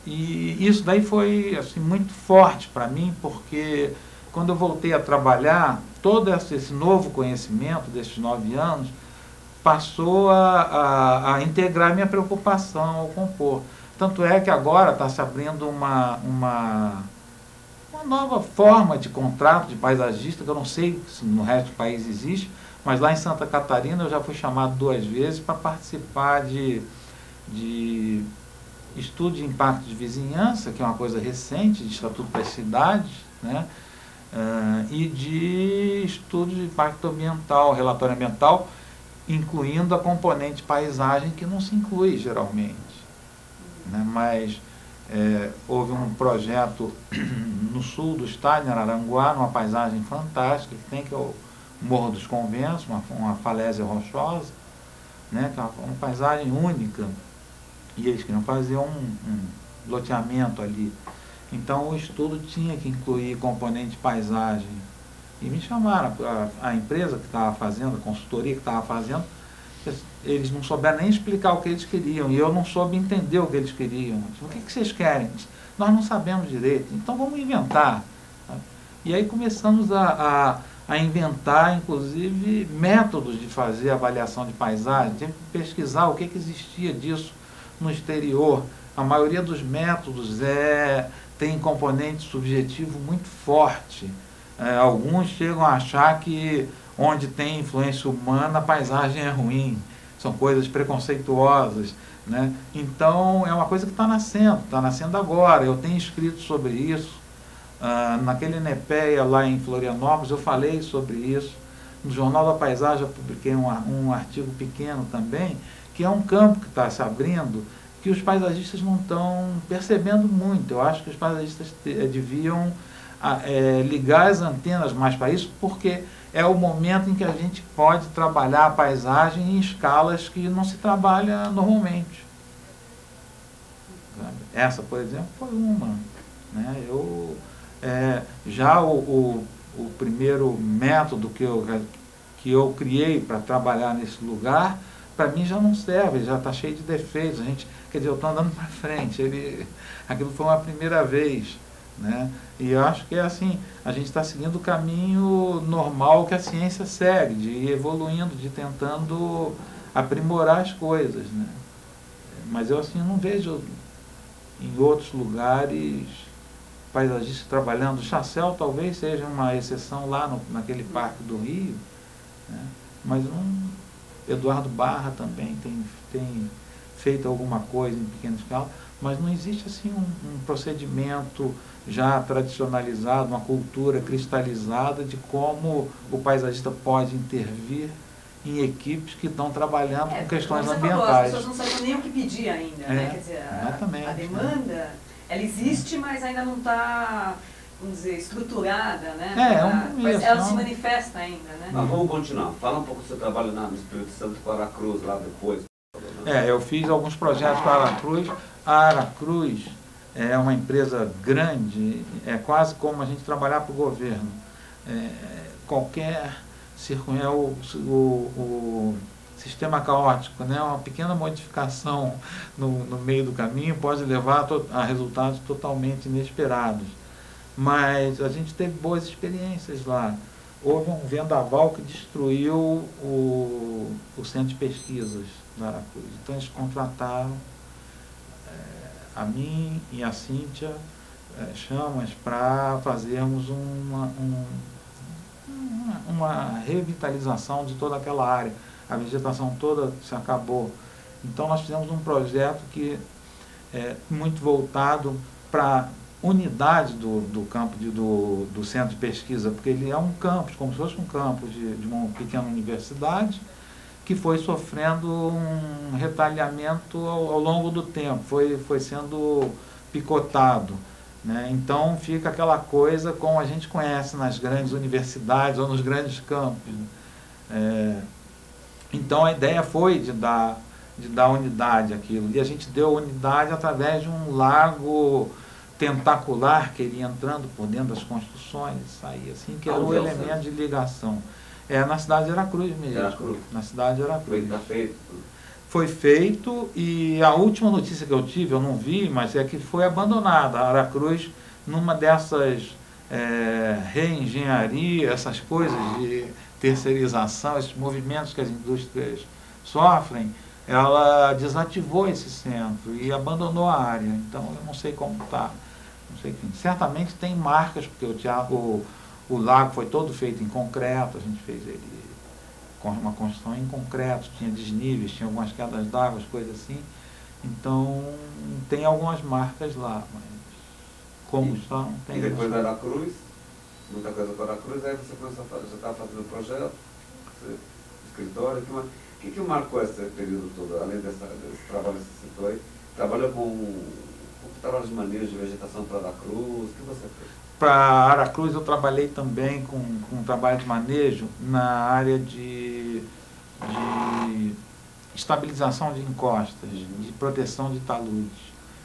E isso daí foi assim, muito forte para mim, porque quando eu voltei a trabalhar, todo esse novo conhecimento desses 9 anos passou a integrar minha preocupação ao compor. Tanto é que agora está se abrindo uma nova forma de contrato de paisagista, que eu não sei se no resto do país existe, mas lá em Santa Catarina eu já fui chamado 2 vezes para participar de estudo de impacto de vizinhança, que é uma coisa recente, de Estatuto das Cidades, né? E de estudo de impacto ambiental, relatório ambiental, incluindo a componente paisagem, que não se inclui geralmente. Né? Mas houve um projeto no sul do estado, em Araranguá, numa paisagem fantástica que tem, que é o Morro dos Conventos, uma falésia rochosa, né? Que é uma paisagem única, e eles queriam fazer um loteamento ali. Então o estudo tinha que incluir componente paisagem. E me chamaram, a empresa que estava fazendo, a consultoria que estava fazendo, eles não souberam nem explicar o que eles queriam, e eu não soube entender o que eles queriam. O que vocês querem? Nós não sabemos direito, então vamos inventar. E aí começamos a a inventar, inclusive, métodos de fazer avaliação de paisagem. Tive que pesquisar o que existia disso no exterior. A maioria dos métodos tem componente subjetivo muito forte. Alguns chegam a achar que onde tem influência humana a paisagem é ruim. São coisas preconceituosas, né? Então, é uma coisa que está nascendo agora. Eu tenho escrito sobre isso. Naquele NEPEA lá em Florianópolis, eu falei sobre isso. No Jornal da Paisagem eu publiquei um artigo pequeno também, que é um campo que está se abrindo, que os paisagistas não estão percebendo muito. Eu acho que os paisagistas deviam ligar as antenas mais para isso, porque é o momento em que a gente pode trabalhar a paisagem em escalas que não se trabalha normalmente. Essa, por exemplo, foi uma, né? Já o primeiro método que eu criei para trabalhar nesse lugar, para mim já não serve, já está cheio de defeitos. Quer dizer, eu estou andando para frente. Aquilo foi uma primeira vez, né? E eu acho que é assim, a gente está seguindo o caminho normal que a ciência segue, de ir evoluindo, de tentando aprimorar as coisas, né? Mas eu assim não vejo em outros lugares paisagistas trabalhando. O Chassel talvez seja uma exceção lá naquele parque do Rio, né? Mas Eduardo Barra também tem feito alguma coisa em pequena escala, mas não existe assim um procedimento já tradicionalizado, uma cultura cristalizada de como o paisagista pode intervir em equipes que estão trabalhando com questões ambientais. Falou, as pessoas não sabem nem o que pedir ainda, né? Quer dizer, a demanda, ela existe, mas ainda não está, vamos dizer, estruturada, né? Ela se manifesta ainda, né? Mas vamos continuar. Fala um pouco do seu trabalho no Espírito Santo com a Aracruz lá depois. Eu fiz alguns projetos com a Aracruz. A Aracruz é uma empresa grande, é quase como a gente trabalhar para o governo. Qualquer o sistema caótico, né? Uma pequena modificação no meio do caminho pode levar a resultados totalmente inesperados. Mas a gente teve boas experiências lá. Houve um vendaval que destruiu o centro de pesquisas da Aracruz. Então eles contrataram a mim e a Cíntia Chamas para fazermos uma revitalização de toda aquela área. A vegetação toda se acabou. Então nós fizemos um projeto que é muito voltado para unidade do campo do centro de pesquisa, porque ele é um campus, como se fosse um campus de uma pequena universidade, que foi sofrendo um retalhamento ao longo do tempo, foi sendo picotado, né? Então fica aquela coisa como a gente conhece nas grandes universidades ou nos grandes campos. Então a ideia foi de dar unidade àquilo, e a gente deu unidade através de um lago tentacular que ele ia entrando por dentro das construções e saía assim, que era o elemento de ligação. Na cidade de Aracruz mesmo. Na cidade de Aracruz. Foi feito, e a última notícia que eu tive, eu não vi, mas é que foi abandonada. A Aracruz, numa dessas reengenharia, essas coisas de terceirização, esses movimentos que as indústrias sofrem, ela desativou esse centro e abandonou a área. Então eu não sei como está. Certamente tem marcas, porque o lago foi todo feito em concreto, a gente fez ele com uma construção em concreto, tinha desníveis, tinha algumas quedas d'água, coisas assim. Então tem algumas marcas lá, mas como está, não tem. E depois da Aracruz, muita coisa com a Aracruz, aí você começou a fazer, já estava fazendo projeto, escritório, o que marcou esse período todo, além desse trabalho que você citou aí? Trabalhou com trabalho de manejo de vegetação para Aracruz, o que você fez? Para Aracruz eu trabalhei também com trabalho de manejo na área de estabilização de encostas, de proteção de taludes,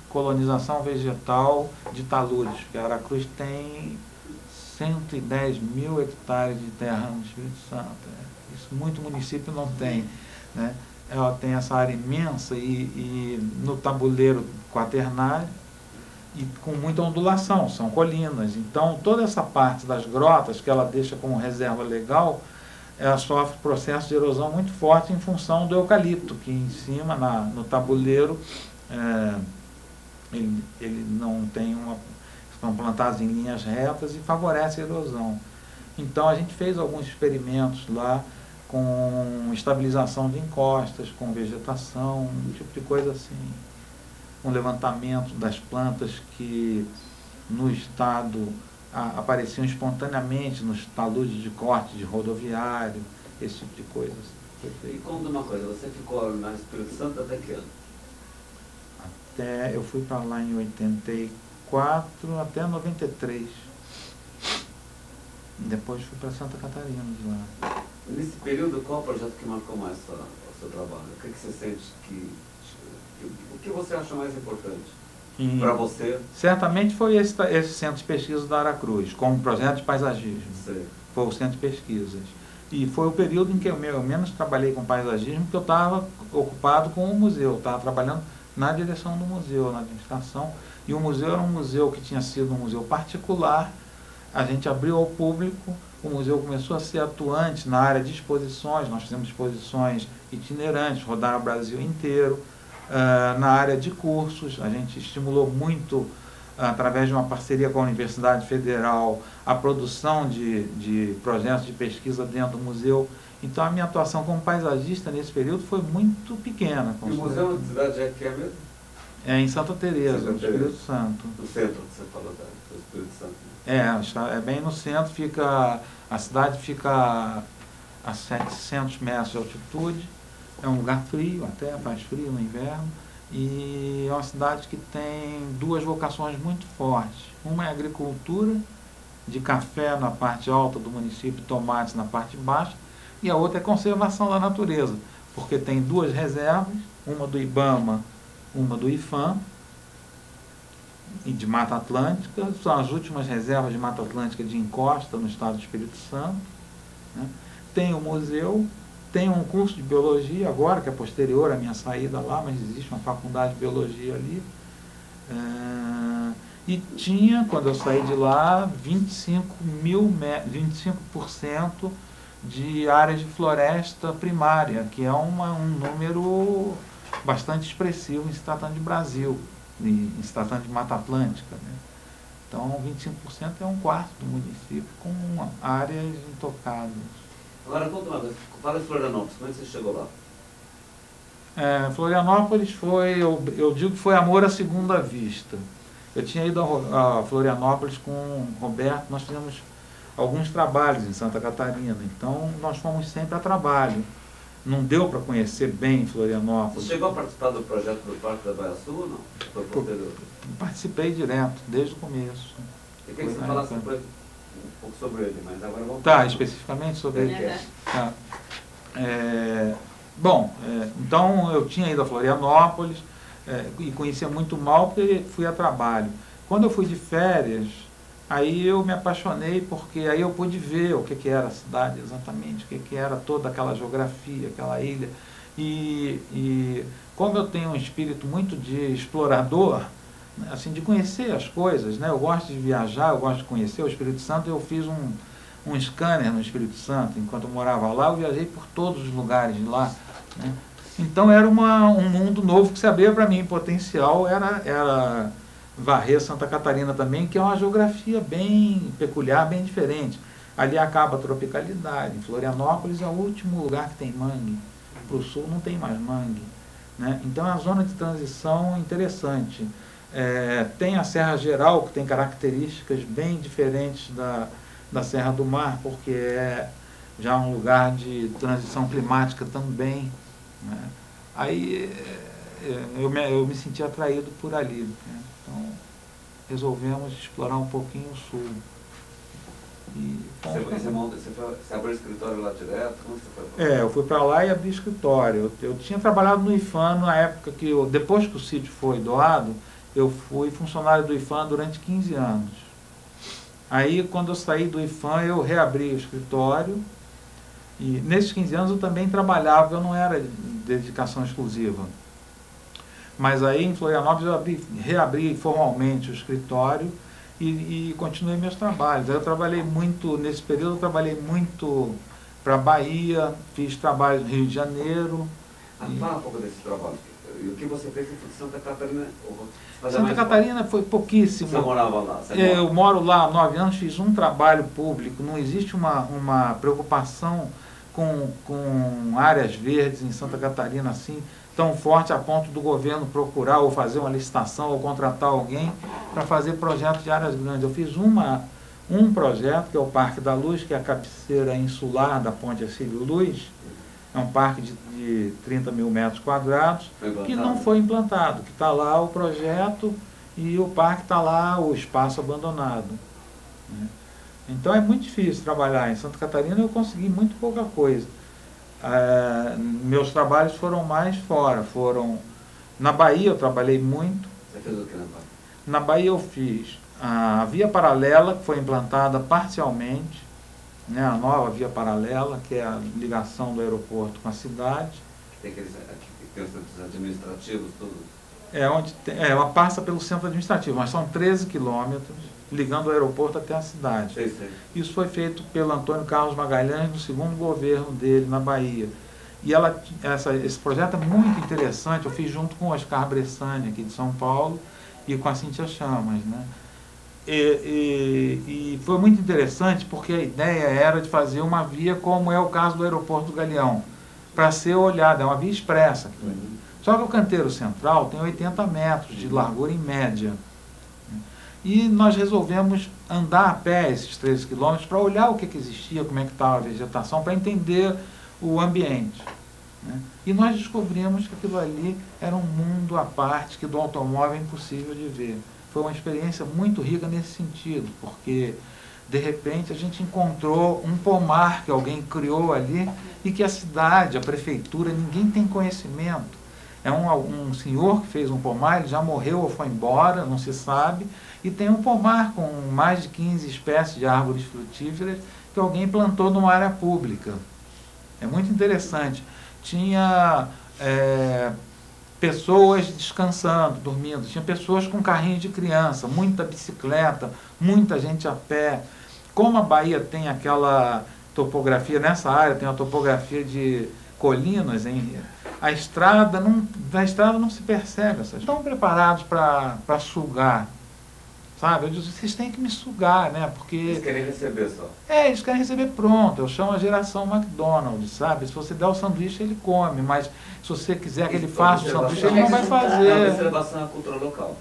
colonização vegetal de taludes, porque a Aracruz tem 110 mil hectares de terra no Espírito Santo. Isso muito município não tem, né? Ela tem essa área imensa e no tabuleiro quaternário e com muita ondulação, são colinas. Então, toda essa parte das grotas que ela deixa como reserva legal, ela sofre processo de erosão muito forte em função do eucalipto, que em cima, no tabuleiro, ele não tem são plantados em linhas retas e favorece a erosão. Então, a gente fez alguns experimentos lá com estabilização de encostas, com vegetação, um tipo de coisa assim. Um levantamento das plantas que no estado apareciam espontaneamente nos taludes de corte de rodoviário, esse tipo de coisa. E conta uma coisa, você ficou na Espírito Santo até que ano? Eu fui para lá em 84 até 93. Depois fui para Santa Catarina de lá. Nesse período, qual o projeto que marcou mais o seu trabalho? O que você sente o que você acha mais importante para você? Certamente foi esse centro de pesquisa da Aracruz, como projeto de paisagismo. Sei. Foi o centro de pesquisas. E foi o período em que eu menos trabalhei com paisagismo, porque eu estava ocupado com o museu, estava trabalhando na direção do museu, na administração. E o museu era um museu que tinha sido um museu particular. A gente abriu ao público, o museu começou a ser atuante na área de exposições, nós fizemos exposições itinerantes, rodaram o Brasil inteiro. Na área de cursos, a gente estimulou muito, através de uma parceria com a Universidade Federal, a produção de projetos de pesquisa dentro do museu. Então, a minha atuação como paisagista nesse período foi muito pequena. E o museu de cidade é que é mesmo? É em Santa Teresa, no Espírito Santo. No centro, que você falou, do Espírito Santo. É bem no centro, a cidade fica a 700 metros de altitude. É um lugar frio, até faz frio no inverno, e é uma cidade que tem duas vocações muito fortes. Uma é a agricultura, de café na parte alta do município, tomates na parte baixa, e a outra é conservação da natureza, porque tem duas reservas, uma do IBAMA, uma do IFAM, e de Mata Atlântica, são as últimas reservas de Mata Atlântica de encosta no estado do Espírito Santo, né? Tem o museu. Tem um curso de biologia agora, que é posterior à minha saída lá, mas existe uma faculdade de biologia ali. E tinha, quando eu saí de lá, 25% de áreas de floresta primária, que é um número bastante expressivo em se tratando de Brasil, em se tratando de Mata Atlântica, né? Então, 25% é um quarto do município com áreas intocadas. Agora, conta uma vez, fala de Florianópolis, como é que você chegou lá? Florianópolis eu digo que foi amor à segunda vista. Eu tinha ido a Florianópolis com o Roberto, nós fizemos alguns trabalhos em Santa Catarina, então nós fomos sempre a trabalho. Não deu para conhecer bem Florianópolis. Você chegou a participar do projeto do Parque da Baía Sul ou não? Foi posterior? Participei direto, desde o começo. Eu queria que você falasse depois um pouco sobre ele, mas agora vamos... Tá, especificamente sobre ele. Tá. Então eu tinha ido a Florianópolis e conhecia muito mal porque fui a trabalho. Quando eu fui de férias, aí eu me apaixonei porque aí eu pude ver o que era a cidade exatamente, o que era toda aquela geografia, aquela ilha. E como eu tenho um espírito muito de explorador, assim, de conhecer as coisas, né? Eu gosto de viajar, eu gosto de conhecer o Espírito Santo. Eu fiz um scanner no Espírito Santo, enquanto eu morava lá, eu viajei por todos os lugares de lá, né? Então era um mundo novo que se abria para mim. Potencial era varrer Santa Catarina também, que é uma geografia bem peculiar, bem diferente. Ali acaba a tropicalidade. Florianópolis é o último lugar que tem mangue. Para o sul não tem mais mangue, né? Então é uma zona de transição interessante. Tem a Serra Geral, que tem características bem diferentes da Serra do Mar, porque é já um lugar de transição climática também, né? Aí eu me senti atraído por ali, né? Então resolvemos explorar um pouquinho o sul. Você abriu o escritório lá direto? Como você foi? Eu fui para lá e abri escritório. Eu tinha trabalhado no IFAM na época depois que o sítio foi doado, eu fui funcionário do IFAM durante 15 anos. Aí, quando eu saí do IFAM, eu reabri o escritório. E nesses 15 anos eu também trabalhava, eu não era de dedicação exclusiva. Mas aí em Florianópolis eu reabri formalmente o escritório e continuei meus trabalhos. Aí eu trabalhei muito, nesse período eu trabalhei muito para Bahia, fiz trabalho no Rio de Janeiro. Fala um pouco desse trabalho. E o que você fez em Santa Catarina? Santa Catarina foi pouquíssimo. Você morava lá? Eu moro lá há 9 anos, fiz um trabalho público. Não existe uma preocupação com áreas verdes em Santa Catarina assim, tão forte a ponto do governo procurar ou fazer uma licitação ou contratar alguém para fazer projetos de áreas grandes. Eu fiz um projeto, que é o Parque da Luz, que é a cabeceira insular da Ponte Hercílio Luz. É um parque de 30 mil metros quadrados, que não foi implantado, que está lá o projeto e o parque está lá, o espaço abandonado. Né? Então é muito difícil trabalhar. Em Santa Catarina eu consegui muito pouca coisa. Meus trabalhos foram mais fora. Na Bahia eu trabalhei muito. Você fez o que na Bahia? Na Bahia eu fiz a via paralela, que foi implantada parcialmente, né, a nova via paralela, que é a ligação do aeroporto com a cidade. Tem aqueles centros administrativos, tudo. Ela passa pelo centro administrativo, mas são 13 quilômetros ligando o aeroporto até a cidade. Sei. Isso foi feito pelo Antônio Carlos Magalhães no segundo governo dele na Bahia. E esse projeto é muito interessante, eu fiz junto com o Oscar Bressani, aqui de São Paulo, e com a Cíntia Chamas, né? E foi muito interessante porque a ideia era de fazer uma via como é o caso do aeroporto do Galeão, para ser olhada, é uma via expressa. Só que o canteiro central tem 80 metros de largura em média. E nós resolvemos andar a pé esses 13 quilômetros para olhar o que existia, como é que estava a vegetação, para entender o ambiente. Né? E nós descobrimos que aquilo ali era um mundo à parte, que do automóvel é impossível de ver. Foi uma experiência muito rica nesse sentido, porque de repente a gente encontrou um pomar que alguém criou ali e que a cidade, a prefeitura, ninguém tem conhecimento. É um senhor que fez um pomar, ele já morreu ou foi embora, não se sabe, e tem um pomar com mais de 15 espécies de árvores frutíferas que alguém plantou numa área pública. É muito interessante. Tinha pessoas descansando, dormindo, tinha pessoas com carrinho de criança, muita bicicleta, muita gente a pé. Como a Bahia tem aquela topografia, nessa área tem uma topografia de colinas, a estrada não se percebe. Estão preparados para sugar, sabe? Eu digo, vocês têm que me sugar, né? Porque eles querem receber só. Eles querem receber pronto. Eu chamo a geração McDonald's, sabe? Se você der o sanduíche, ele come, mas se você quiser que ele faça o sanduíche, ele não vai fazer. É observação à cultura local.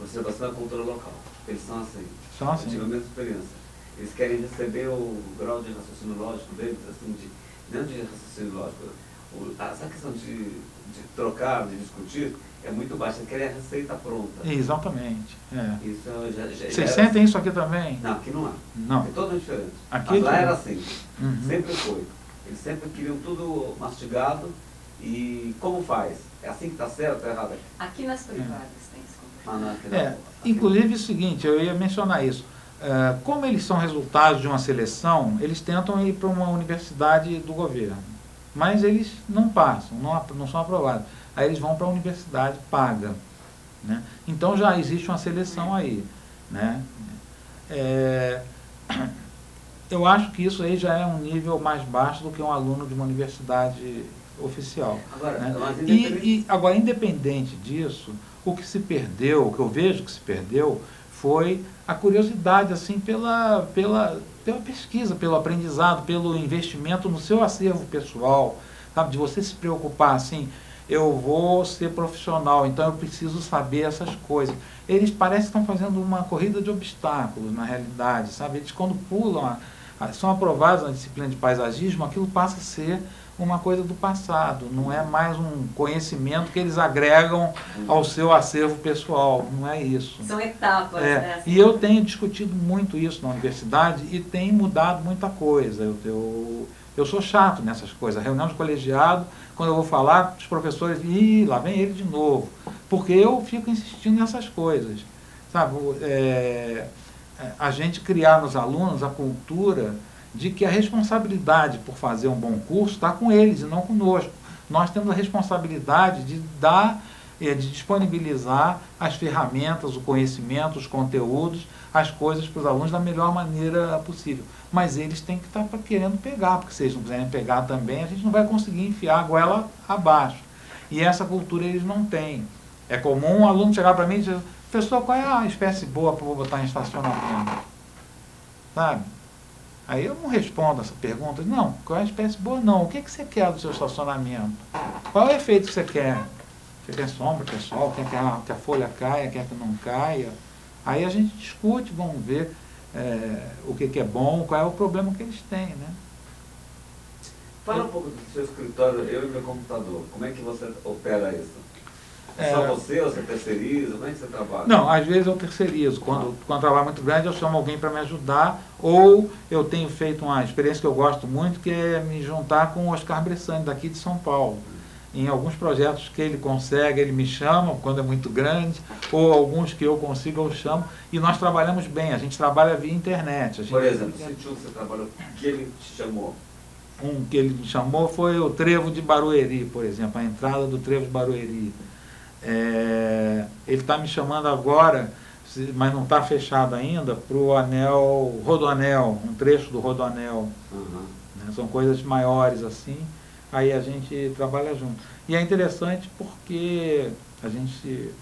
Observação à cultura local. Eles são assim. São assim. Eu tive a mesma experiência. Eles querem receber o grau de raciocínio lógico deles, assim, não de raciocínio lógico. Essa questão de trocar, de discutir, é muito baixa. Eles querem a receita pronta. Exatamente. Isso Vocês sentem isso aqui também? Não, aqui não há. Não. É totalmente diferente. Aqui Mas lá era assim. Sempre foi. Eles sempre queriam tudo mastigado. E como faz? É assim que está certo ou está errado? Aqui nas privadas tem esse comportamento. Inclusive é o seguinte, eu ia mencionar isso. Como eles são resultados de uma seleção, eles tentam ir para uma universidade do governo. Mas eles não passam, não são aprovados. Aí eles vão para a universidade paga. Né? Então já existe uma seleção aí. Né? Eu acho que isso aí já é um nível mais baixo do que um aluno de uma universidade oficial. Agora, né? agora, independente disso, o que se perdeu, o que eu vejo que se perdeu, foi a curiosidade assim, pela pesquisa, pelo aprendizado, pelo investimento no seu acervo pessoal, sabe? De você se preocupar assim, eu vou ser profissional, então eu preciso saber essas coisas. Eles parecem que estão fazendo uma corrida de obstáculos, na realidade, sabe? Eles quando pulam, são aprovados na disciplina de paisagismo, aquilo passa a ser uma coisa do passado, não é mais um conhecimento que eles agregam ao seu acervo pessoal, não é isso. São etapas. Né? E eu tenho discutido muito isso na universidade e tem mudado muita coisa. Eu sou chato nessas coisas. Reunião de colegiado, quando eu vou falar, os professores, lá vem ele de novo, porque eu fico insistindo nessas coisas. Sabe? A gente criar nos alunos a cultura de que a responsabilidade por fazer um bom curso está com eles e não conosco. Nós temos a responsabilidade de dar de disponibilizar as ferramentas, o conhecimento, os conteúdos, as coisas para os alunos da melhor maneira possível. Mas eles têm que estar querendo pegar, porque se eles não quiserem pegar também, a gente não vai conseguir enfiar a goela abaixo. E essa cultura eles não têm. É comum um aluno chegar para mim e dizer, professor, qual é a espécie boa para eu botar em estacionamento? Sabe? Aí eu não respondo essa pergunta. Não, qual é a espécie boa? Não. O que você quer do seu estacionamento? Qual é o efeito que você quer? Você quer sombra, quer sol, quer que a folha caia, quer que não caia? Aí a gente discute, vamos ver o que é bom, qual é o problema que eles têm, né? Fala um pouco do seu escritório, eu e meu computador. Como é que você opera isso? É só você ou você terceiriza? Como é que você trabalha? Não, às vezes eu terceirizo. Quando o trabalho é muito grande, eu chamo alguém para me ajudar. Ou eu tenho feito uma experiência que eu gosto muito, que é me juntar com o Oscar Bressani, daqui de São Paulo. Em alguns projetos que ele consegue, ele me chama, quando é muito grande, ou alguns que eu consigo, eu chamo. E nós trabalhamos bem, a gente trabalha via internet. Por exemplo, o sítio que você trabalhou, que ele te chamou? Um que ele me chamou foi o Trevo de Barueri, por exemplo, a entrada do Trevo de Barueri. Ele está me chamando agora, mas não está fechado ainda, para o anel, Rodoanel, um trecho do Rodoanel. Né? São coisas maiores assim, aí a gente trabalha junto. E é interessante porque a gente,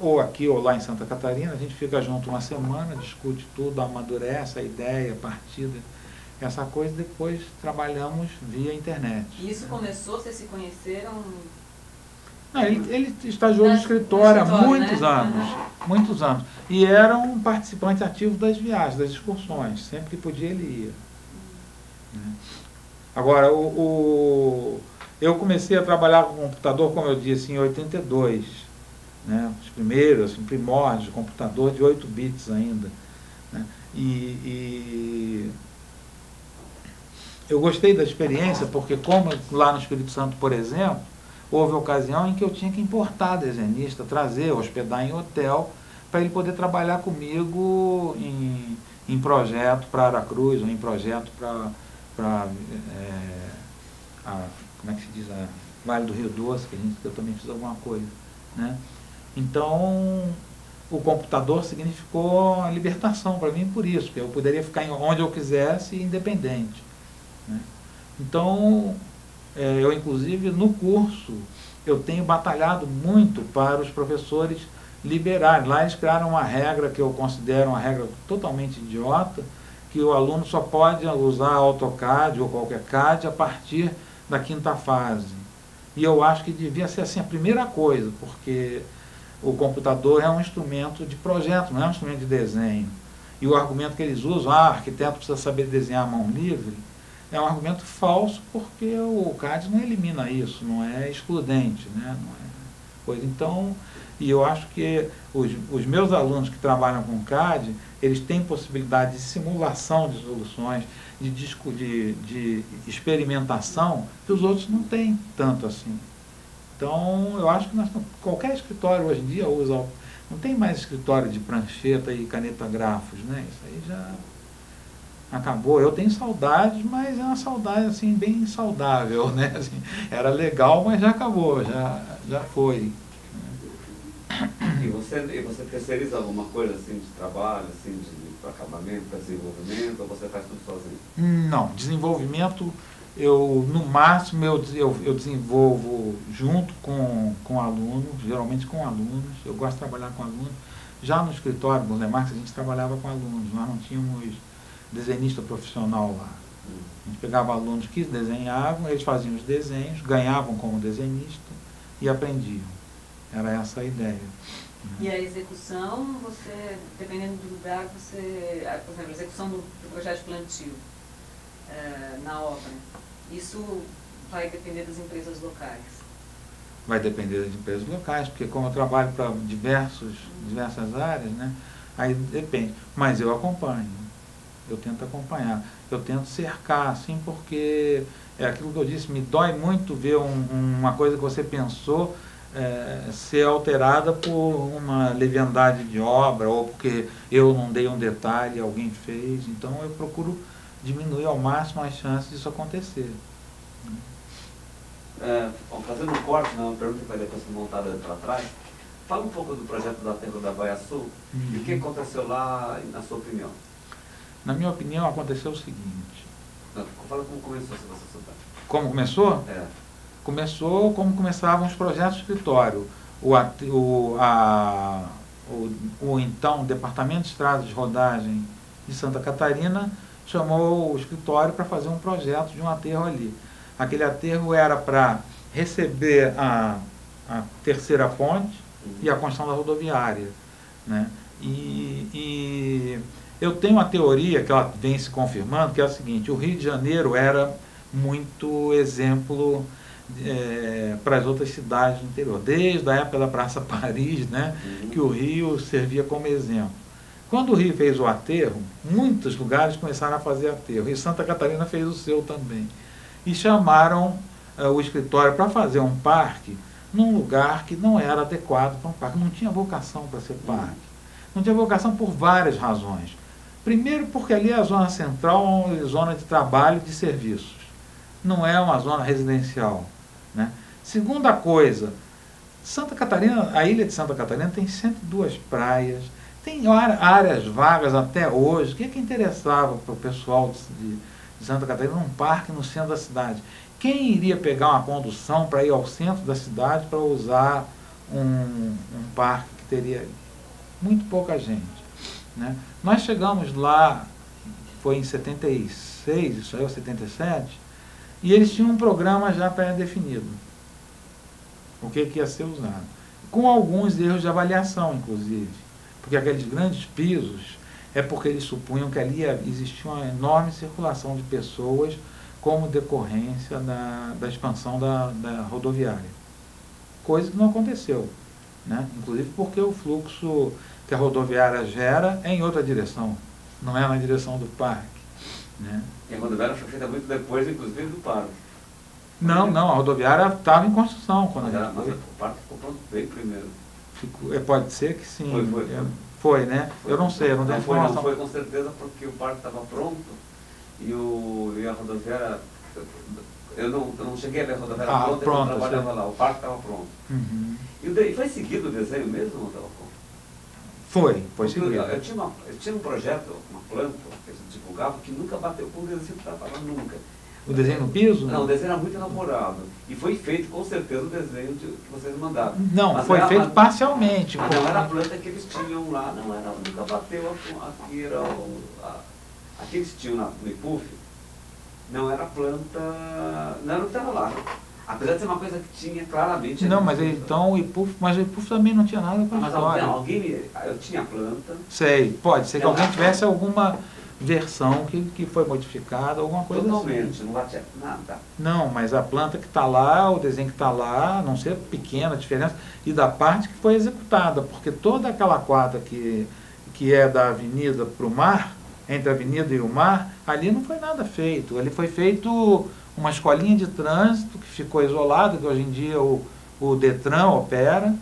ou aqui ou lá em Santa Catarina, a gente fica junto uma semana, discute tudo, amadurece a ideia, a partida, essa coisa, depois trabalhamos via internet. E isso começou, vocês se conheceram? Não, ele estagiou no escritório há muitos anos, muitos anos. E era um participante ativo das viagens, das excursões. Sempre que podia, ele ia. Agora, eu comecei a trabalhar com computador, como eu disse, em 82. Né? Os primeiros, assim, primórdios de computador de 8 bits ainda. Né? E eu gostei da experiência, porque como lá no Espírito Santo, por exemplo, houve ocasião em que eu tinha que importar desenhista, trazer, hospedar em hotel, para ele poder trabalhar comigo em projeto para Aracruz, ou em projeto para como é que se diz, a Vale do Rio Doce, que eu também fiz alguma coisa. Né? Então, o computador significou a libertação para mim por isso, porque eu poderia ficar onde eu quisesse, independente. Né? Então, eu inclusive no curso, eu tenho batalhado muito para os professores liberarem. Lá eles criaram uma regra que eu considero uma regra totalmente idiota, que o aluno só pode usar AutoCAD ou qualquer CAD a partir da 5ª fase. E eu acho que devia ser assim a primeira coisa, porque o computador é um instrumento de projeto, não é um instrumento de desenho. E o argumento que eles usam, arquiteto precisa saber desenhar à mão livre, é um argumento falso, porque o CAD não elimina isso, não é excludente, né? Não é coisa. Então, e eu acho que os meus alunos que trabalham com CAD, eles têm possibilidade de simulação de soluções, de experimentação, que os outros não têm tanto assim. Então, eu acho que qualquer escritório hoje em dia usa, não tem mais escritório de prancheta e caneta grafos, né? Isso aí já acabou. Eu tenho saudades, mas é uma saudade assim bem saudável, né? Assim, era legal, mas já acabou, já foi. E você terceiriza alguma coisa assim de trabalho, assim, de acabamento, para desenvolvimento, ou você faz tudo sozinho? Não, desenvolvimento, no máximo eu desenvolvo junto com alunos, geralmente com alunos, eu gosto de trabalhar com alunos. Já no escritório do Lemarx a gente trabalhava com alunos, nós não tínhamos desenhista profissional lá. A gente pegava alunos que desenhavam, eles faziam os desenhos, ganhavam como desenhista e aprendiam. Era essa a ideia. E a execução, você, dependendo do lugar, por exemplo, a execução do projeto de plantio na obra, isso vai depender das empresas locais? Vai depender das empresas locais, porque como eu trabalho para diversas áreas, né, aí depende. Mas eu acompanho. Eu tento acompanhar, eu tento cercar, assim, porque é aquilo que eu disse, me dói muito ver uma coisa que você pensou ser alterada por uma leviandade de obra, ou porque eu não dei um detalhe, alguém fez. Então eu procuro diminuir ao máximo as chances disso acontecer. fazendo um corte, uma pergunta que vai depois ser montada para trás, fala um pouco do projeto do aterro da Baía Sul e o que aconteceu lá, na sua opinião. Na minha opinião, aconteceu o seguinte. Fala como começou essa sociedade. Como começou? Começou como começavam os projetos de escritório. O então Departamento de Estradas de Rodagem de Santa Catarina chamou o escritório para fazer um projeto de um aterro ali. Aquele aterro era para receber a terceira ponte e a construção da rodoviária, né? E eu tenho uma teoria que ela vem se confirmando, que é a seguinte: o Rio de Janeiro era muito exemplo para as outras cidades do interior, desde a época da Praça Paris, né, que o Rio servia como exemplo. Quando o Rio fez o aterro, muitos lugares começaram a fazer aterro, e Santa Catarina fez o seu também. E chamaram o escritório para fazer um parque num lugar que não era adequado para um parque, não tinha vocação para ser parque. Não tinha vocação por várias razões. Primeiro, porque ali é a zona central, é zona de trabalho e de serviços. Não é uma zona residencial, né? Segunda coisa, Santa Catarina, a ilha de Santa Catarina tem 102 praias, tem áreas vagas até hoje. O que interessava para o pessoal de Santa Catarina? Um parque no centro da cidade. Quem iria pegar uma condução para ir ao centro da cidade para usar um parque que teria muito pouca gente, né? Nós chegamos lá, foi em 76, isso aí, ou 77, e eles tinham um programa já pré-definido, o que ia ser usado, com alguns erros de avaliação, inclusive, porque aqueles grandes pisos é porque eles supunham que ali existia uma enorme circulação de pessoas como decorrência da expansão da rodoviária, coisa que não aconteceu, né? Inclusive porque o fluxo que a rodoviária gera é em outra direção, não é na direção do parque, né? E a rodoviária foi feita muito depois, inclusive, do parque. Não, a rodoviária estava em construção. Quando mas o parque ficou pronto bem primeiro. Pode ser que sim. Foi, né? Foi. Eu não sei, eu não tenho informação. Não foi com certeza, porque o parque estava pronto e a rodoviária... Eu não cheguei a ver a rodoviária pronta, eu trabalhava lá, o parque estava pronto. E foi seguido o desenho mesmo ou não estava pronto? Foi seguido. Eu tinha um projeto, uma planta que a gente divulgava, que nunca bateu com o desenho que estava lá, nunca. O desenho no piso? Não, o desenho era muito elaborado. E foi feito, com certeza, o desenho que vocês mandaram. Não, mas foi feito parcialmente. Mas não era a planta que eles tinham lá, nunca bateu a que eles tinham no IPUF. Não era a planta, não era o que estava lá. Apesar de ser uma coisa que tinha claramente... Não, mas então o IPUF também não tinha nada com a história. Eu tinha a planta... Sei, pode ser que alguém tivesse alguma versão que foi modificada, alguma coisa totalmente, assim. Não batia nada. Não, mas a planta que está lá, o desenho que está lá, não sei, pequena a diferença, e da parte que foi executada, porque toda aquela quadra que é da avenida para o mar, entre a avenida e o mar, ali não foi nada feito. Ali foi feito uma escolinha de trânsito que ficou isolada, que hoje em dia o Detran opera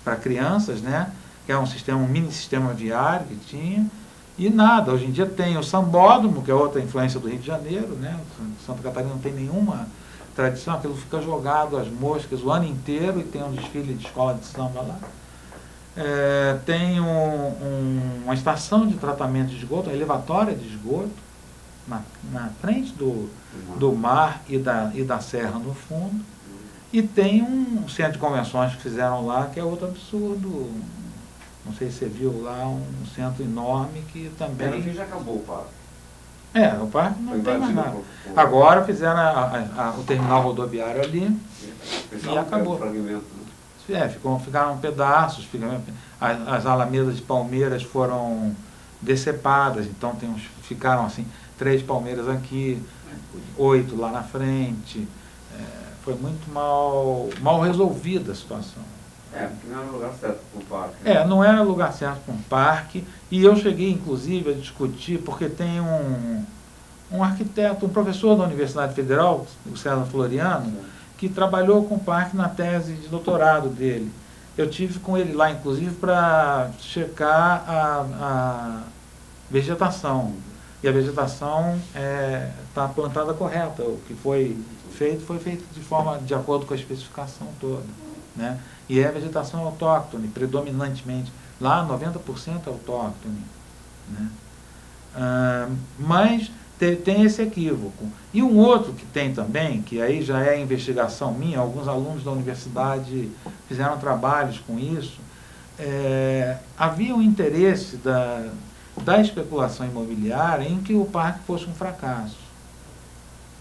para crianças, né? Que é um mini sistema viário que tinha, e nada. Hoje em dia tem o sambódromo, que é outra influência do Rio de Janeiro, né? Santa Catarina não tem nenhuma tradição, aquilo fica jogado às moscas o ano inteiro, e tem um desfile de escola de samba lá. Tem uma estação de tratamento de esgoto, uma elevatória de esgoto, na frente do mar e da serra no fundo, e tem um centro de convenções que fizeram lá, que é outro absurdo. Não sei se você viu lá, um centro enorme que também... Aqui já acabou o parque. O parque não tem mais nada. Agora fizeram o terminal rodoviário ali e acabou. Ficaram pedaços, as alamedas de palmeiras foram decepadas, então ficaram assim, 3 palmeiras aqui, 8 lá na frente. Foi muito mal resolvida a situação. Porque não era o lugar certo para um parque. Não era o lugar certo para um parque, e eu cheguei inclusive a discutir, porque tem um arquiteto, um professor da Universidade Federal, o César Floriano, que trabalhou com o parque na tese de doutorado dele. Eu tive com ele lá, inclusive, para checar a vegetação. e a vegetação está plantada correta. O que foi feito de acordo com a especificação toda, né? E é vegetação autóctone, predominantemente. Lá 90% é autóctone, né? Mas tem esse equívoco. E um outro que tem também, que aí já é investigação minha, alguns alunos da universidade fizeram trabalhos com isso, havia um interesse da especulação imobiliária em que o parque fosse um fracasso.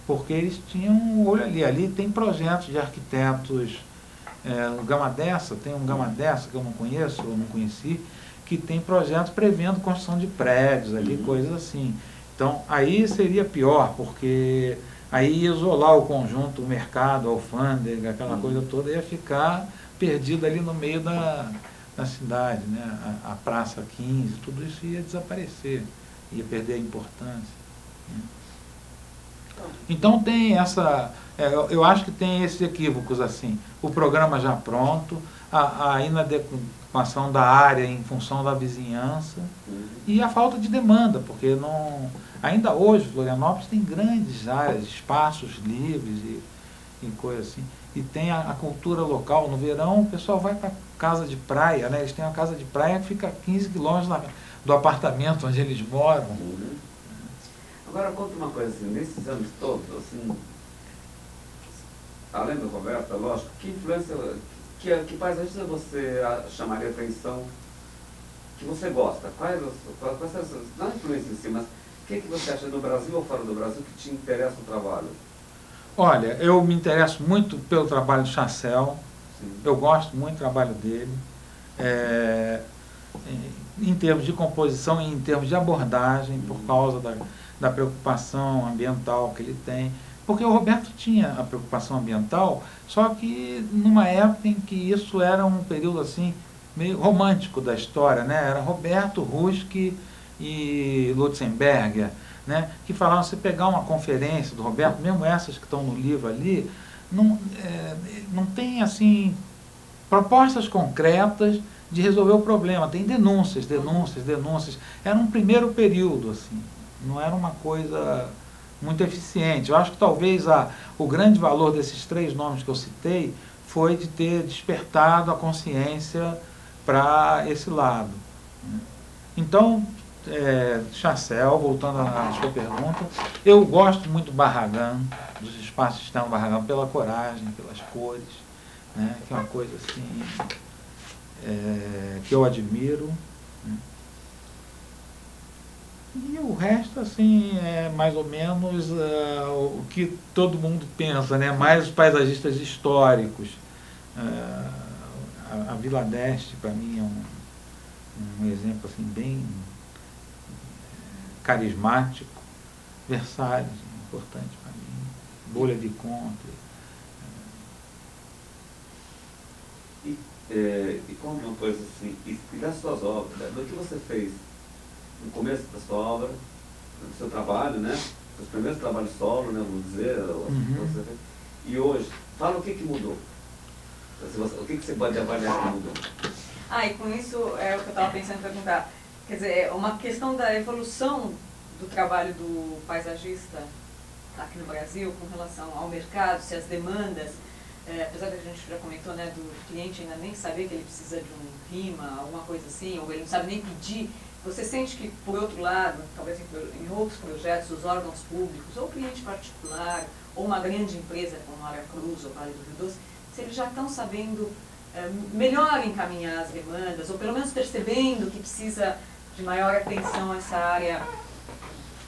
Porque eles tinham um olho ali. Ali tem projetos de arquitetos, Gama Dessa, tem um Gama Dessa que eu não conheço, eu não conheci, que tem projetos prevendo construção de prédios ali, coisas assim. Então, aí seria pior, porque aí ia isolar o conjunto, o mercado, a alfândega, aquela coisa toda, ia ficar perdido ali no meio da cidade, né? A Praça 15, tudo isso ia desaparecer, ia perder a importância, né? Então tem essa, eu acho que tem esses equívocos assim, o programa já pronto, a inadequação da área em função da vizinhança e a falta de demanda, porque ainda hoje Florianópolis tem grandes áreas, espaços livres e coisas assim, e tem a cultura local. No verão o pessoal vai para casa de praia, né? Eles têm uma casa de praia que fica a 15 quilômetros do apartamento onde eles moram. Agora conta uma coisa assim, nesses anos todos, assim, além do Roberto, lógico, que influência, que paisagista você chamaria a atenção, que você gosta? Quais não influência em si, mas o que você acha no Brasil ou fora do Brasil que te interessa o trabalho? Olha, eu me interesso muito pelo trabalho do Chassel. Sim. Eu gosto muito do trabalho dele, em termos de composição e em termos de abordagem, por causa da preocupação ambiental que ele tem. Porque o Roberto tinha a preocupação ambiental, só que numa época em que isso era um período assim, meio romântico da história, né? Era Roberto, Ruski e Lutzenberger, né? Que falavam, se pegar uma conferência do Roberto, mesmo essas que estão no livro ali, não tem assim propostas concretas de resolver o problema. Tem denúncias. Era um primeiro período, assim, não era uma coisa muito eficiente. Eu acho que talvez o grande valor desses 3 nomes que eu citei foi de ter despertado a consciência para esse lado, né? Então, Chassel, voltando à sua pergunta, eu gosto muito do Barragan, dos espaços de Estela Barragan, pela coragem, pelas cores, né? Que é uma coisa assim, que eu admiro, né? E o resto, assim, é mais ou menos o que todo mundo pensa, né? Mais os paisagistas históricos. A Vila d'Este, para mim, é um exemplo assim, bem carismático. Versalhes, importante para mim. Bolha de Conte. E como uma coisa assim, e das suas obras, do que você fez no começo da sua obra, do seu trabalho, né? Os primeiros trabalhos solo, né? Vamos dizer, e hoje, fala o que mudou. O que você pode avaliar que mudou? E com isso é o que eu estava pensando em perguntar. Quer dizer, uma questão da evolução do trabalho do paisagista aqui no Brasil com relação ao mercado, se as demandas, apesar que a gente já comentou, né, do cliente ainda nem saber que ele precisa de um RIMA, alguma coisa assim, ou ele não sabe nem pedir. Você sente que, por outro lado, talvez em outros projetos, os órgãos públicos, ou cliente particular, ou uma grande empresa como a Ara Cruz ou Vale do Rio Doce, se eles já estão sabendo melhor encaminhar as demandas, ou pelo menos percebendo que precisa de maior atenção a essa área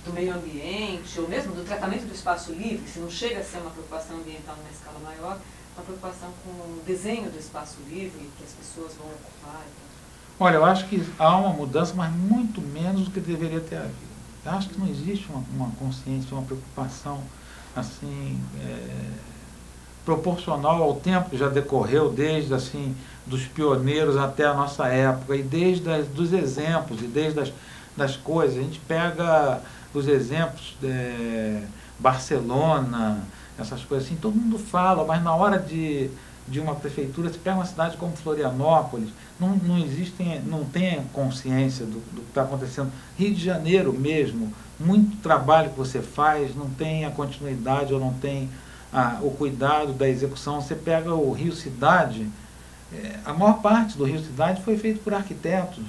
do meio ambiente, ou mesmo do tratamento do espaço livre, se não chega a ser uma preocupação ambiental numa escala maior, uma preocupação com o desenho do espaço livre, que as pessoas vão ocupar. Olha, eu acho que há uma mudança, mas muito menos do que deveria ter havido. Eu acho que não existe uma consciência, uma preocupação assim, proporcional ao tempo que já decorreu, desde assim, dos pioneiros até a nossa época, e desde dos exemplos, e desde das coisas. A gente pega os exemplos de Barcelona, essas coisas assim, todo mundo fala, mas na hora de de uma prefeitura. Se pega uma cidade como Florianópolis, não tem consciência do que está acontecendo. Rio de Janeiro mesmo, muito trabalho que você faz, não tem a continuidade ou não tem o cuidado da execução. Você pega o Rio Cidade, a maior parte do Rio Cidade foi feito por arquitetos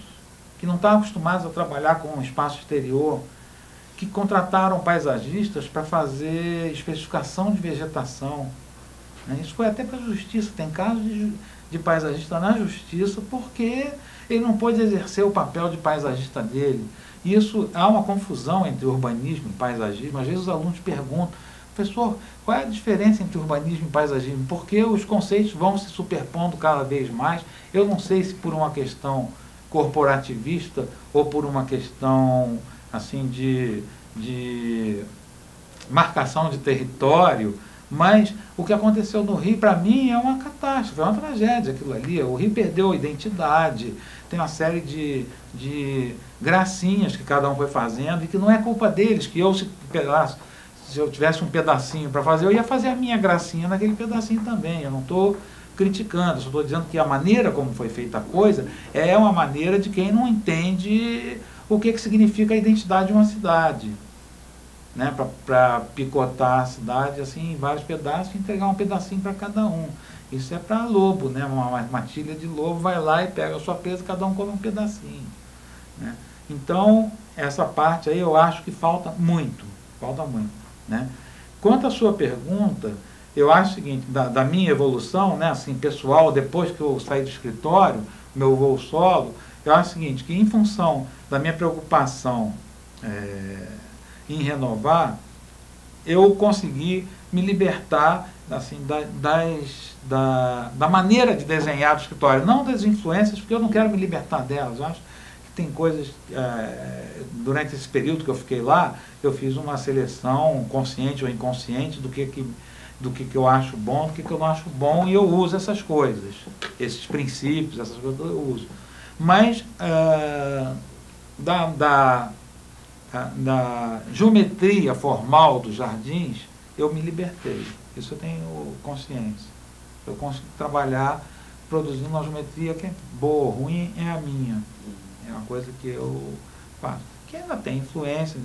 que não estavam acostumados a trabalhar com um espaço exterior, que contrataram paisagistas para fazer especificação de vegetação. Isso foi até para a justiça, tem casos de paisagista na justiça porque ele não pôde exercer o papel de paisagista dele. Isso, há uma confusão entre urbanismo e paisagismo. Às vezes os alunos perguntam: professor, qual é a diferença entre urbanismo e paisagismo? Porque os conceitos vão se superpondo cada vez mais. Eu não sei se por uma questão corporativista ou por uma questão assim de marcação de território, mas o que aconteceu no Rio, para mim, é uma catástrofe, é uma tragédia aquilo ali. O Rio perdeu a identidade, tem uma série de gracinhas que cada um foi fazendo e que não é culpa deles, que se eu tivesse um pedacinho para fazer, eu ia fazer a minha gracinha naquele pedacinho também. Eu não estou criticando, só estou dizendo que a maneira como foi feita a coisa é uma maneira de quem não entende o que significa a identidade de uma cidade, né? Para picotar a cidade assim, em vários pedaços e entregar um pedacinho para cada um. Isso é para lobo, né? Uma matilha de lobo vai lá e pega a sua presa, cada um come um pedacinho, né? Então, essa parte aí eu acho que falta muito, né? Quanto à sua pergunta, eu acho o seguinte, da minha evolução, né, assim, pessoal, depois que eu saí do escritório, meu voo solo, eu acho o seguinte, que em função da minha preocupação em renovar, eu consegui me libertar assim, da maneira de desenhar do escritório, não das influências, porque eu não quero me libertar delas. Eu acho que tem coisas, durante esse período que eu fiquei lá, eu fiz uma seleção consciente ou inconsciente do que eu acho bom, do que eu não acho bom, e eu uso essas coisas, esses princípios, essas coisas eu uso. Mas da geometria formal dos jardins, eu me libertei. Isso eu tenho consciência. Eu consigo trabalhar produzindo uma geometria que é boa, ruim é a minha. É uma coisa que eu faço. Que ainda tem influência,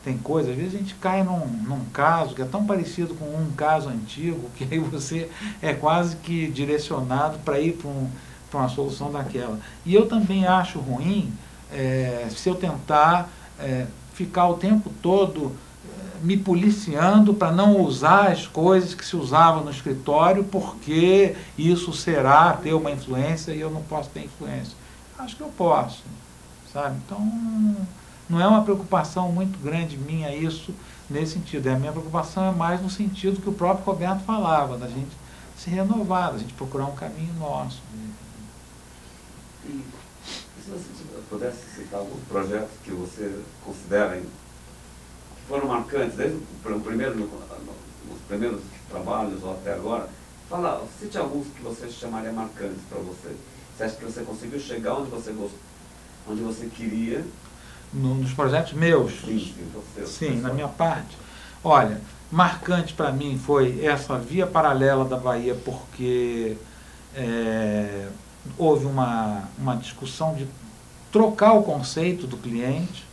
tem coisa, às vezes a gente cai num caso que é tão parecido com um caso antigo, que aí você é quase que direcionado para ir para uma solução daquela. E eu também acho ruim se eu tentar ficar o tempo todo me policiando para não usar as coisas que se usavam no escritório, porque isso será ter uma influência e eu não posso ter influência. Acho que eu posso, sabe? Então, não é uma preocupação muito grande minha isso nesse sentido. A minha preocupação é mais no sentido que o próprio Roberto falava, da gente se renovar, da gente procurar um caminho nosso. E se você pudesse citar alguns projetos que você considera que foram marcantes, desde os primeiros trabalhos ou até agora, cite alguns que você chamaria marcantes para você. Você acha que você conseguiu chegar onde você queria? Nos projetos meus? Sim, na minha parte. Olha, marcante para mim foi essa via paralela da Bahia, porque houve uma discussão de trocar o conceito do cliente,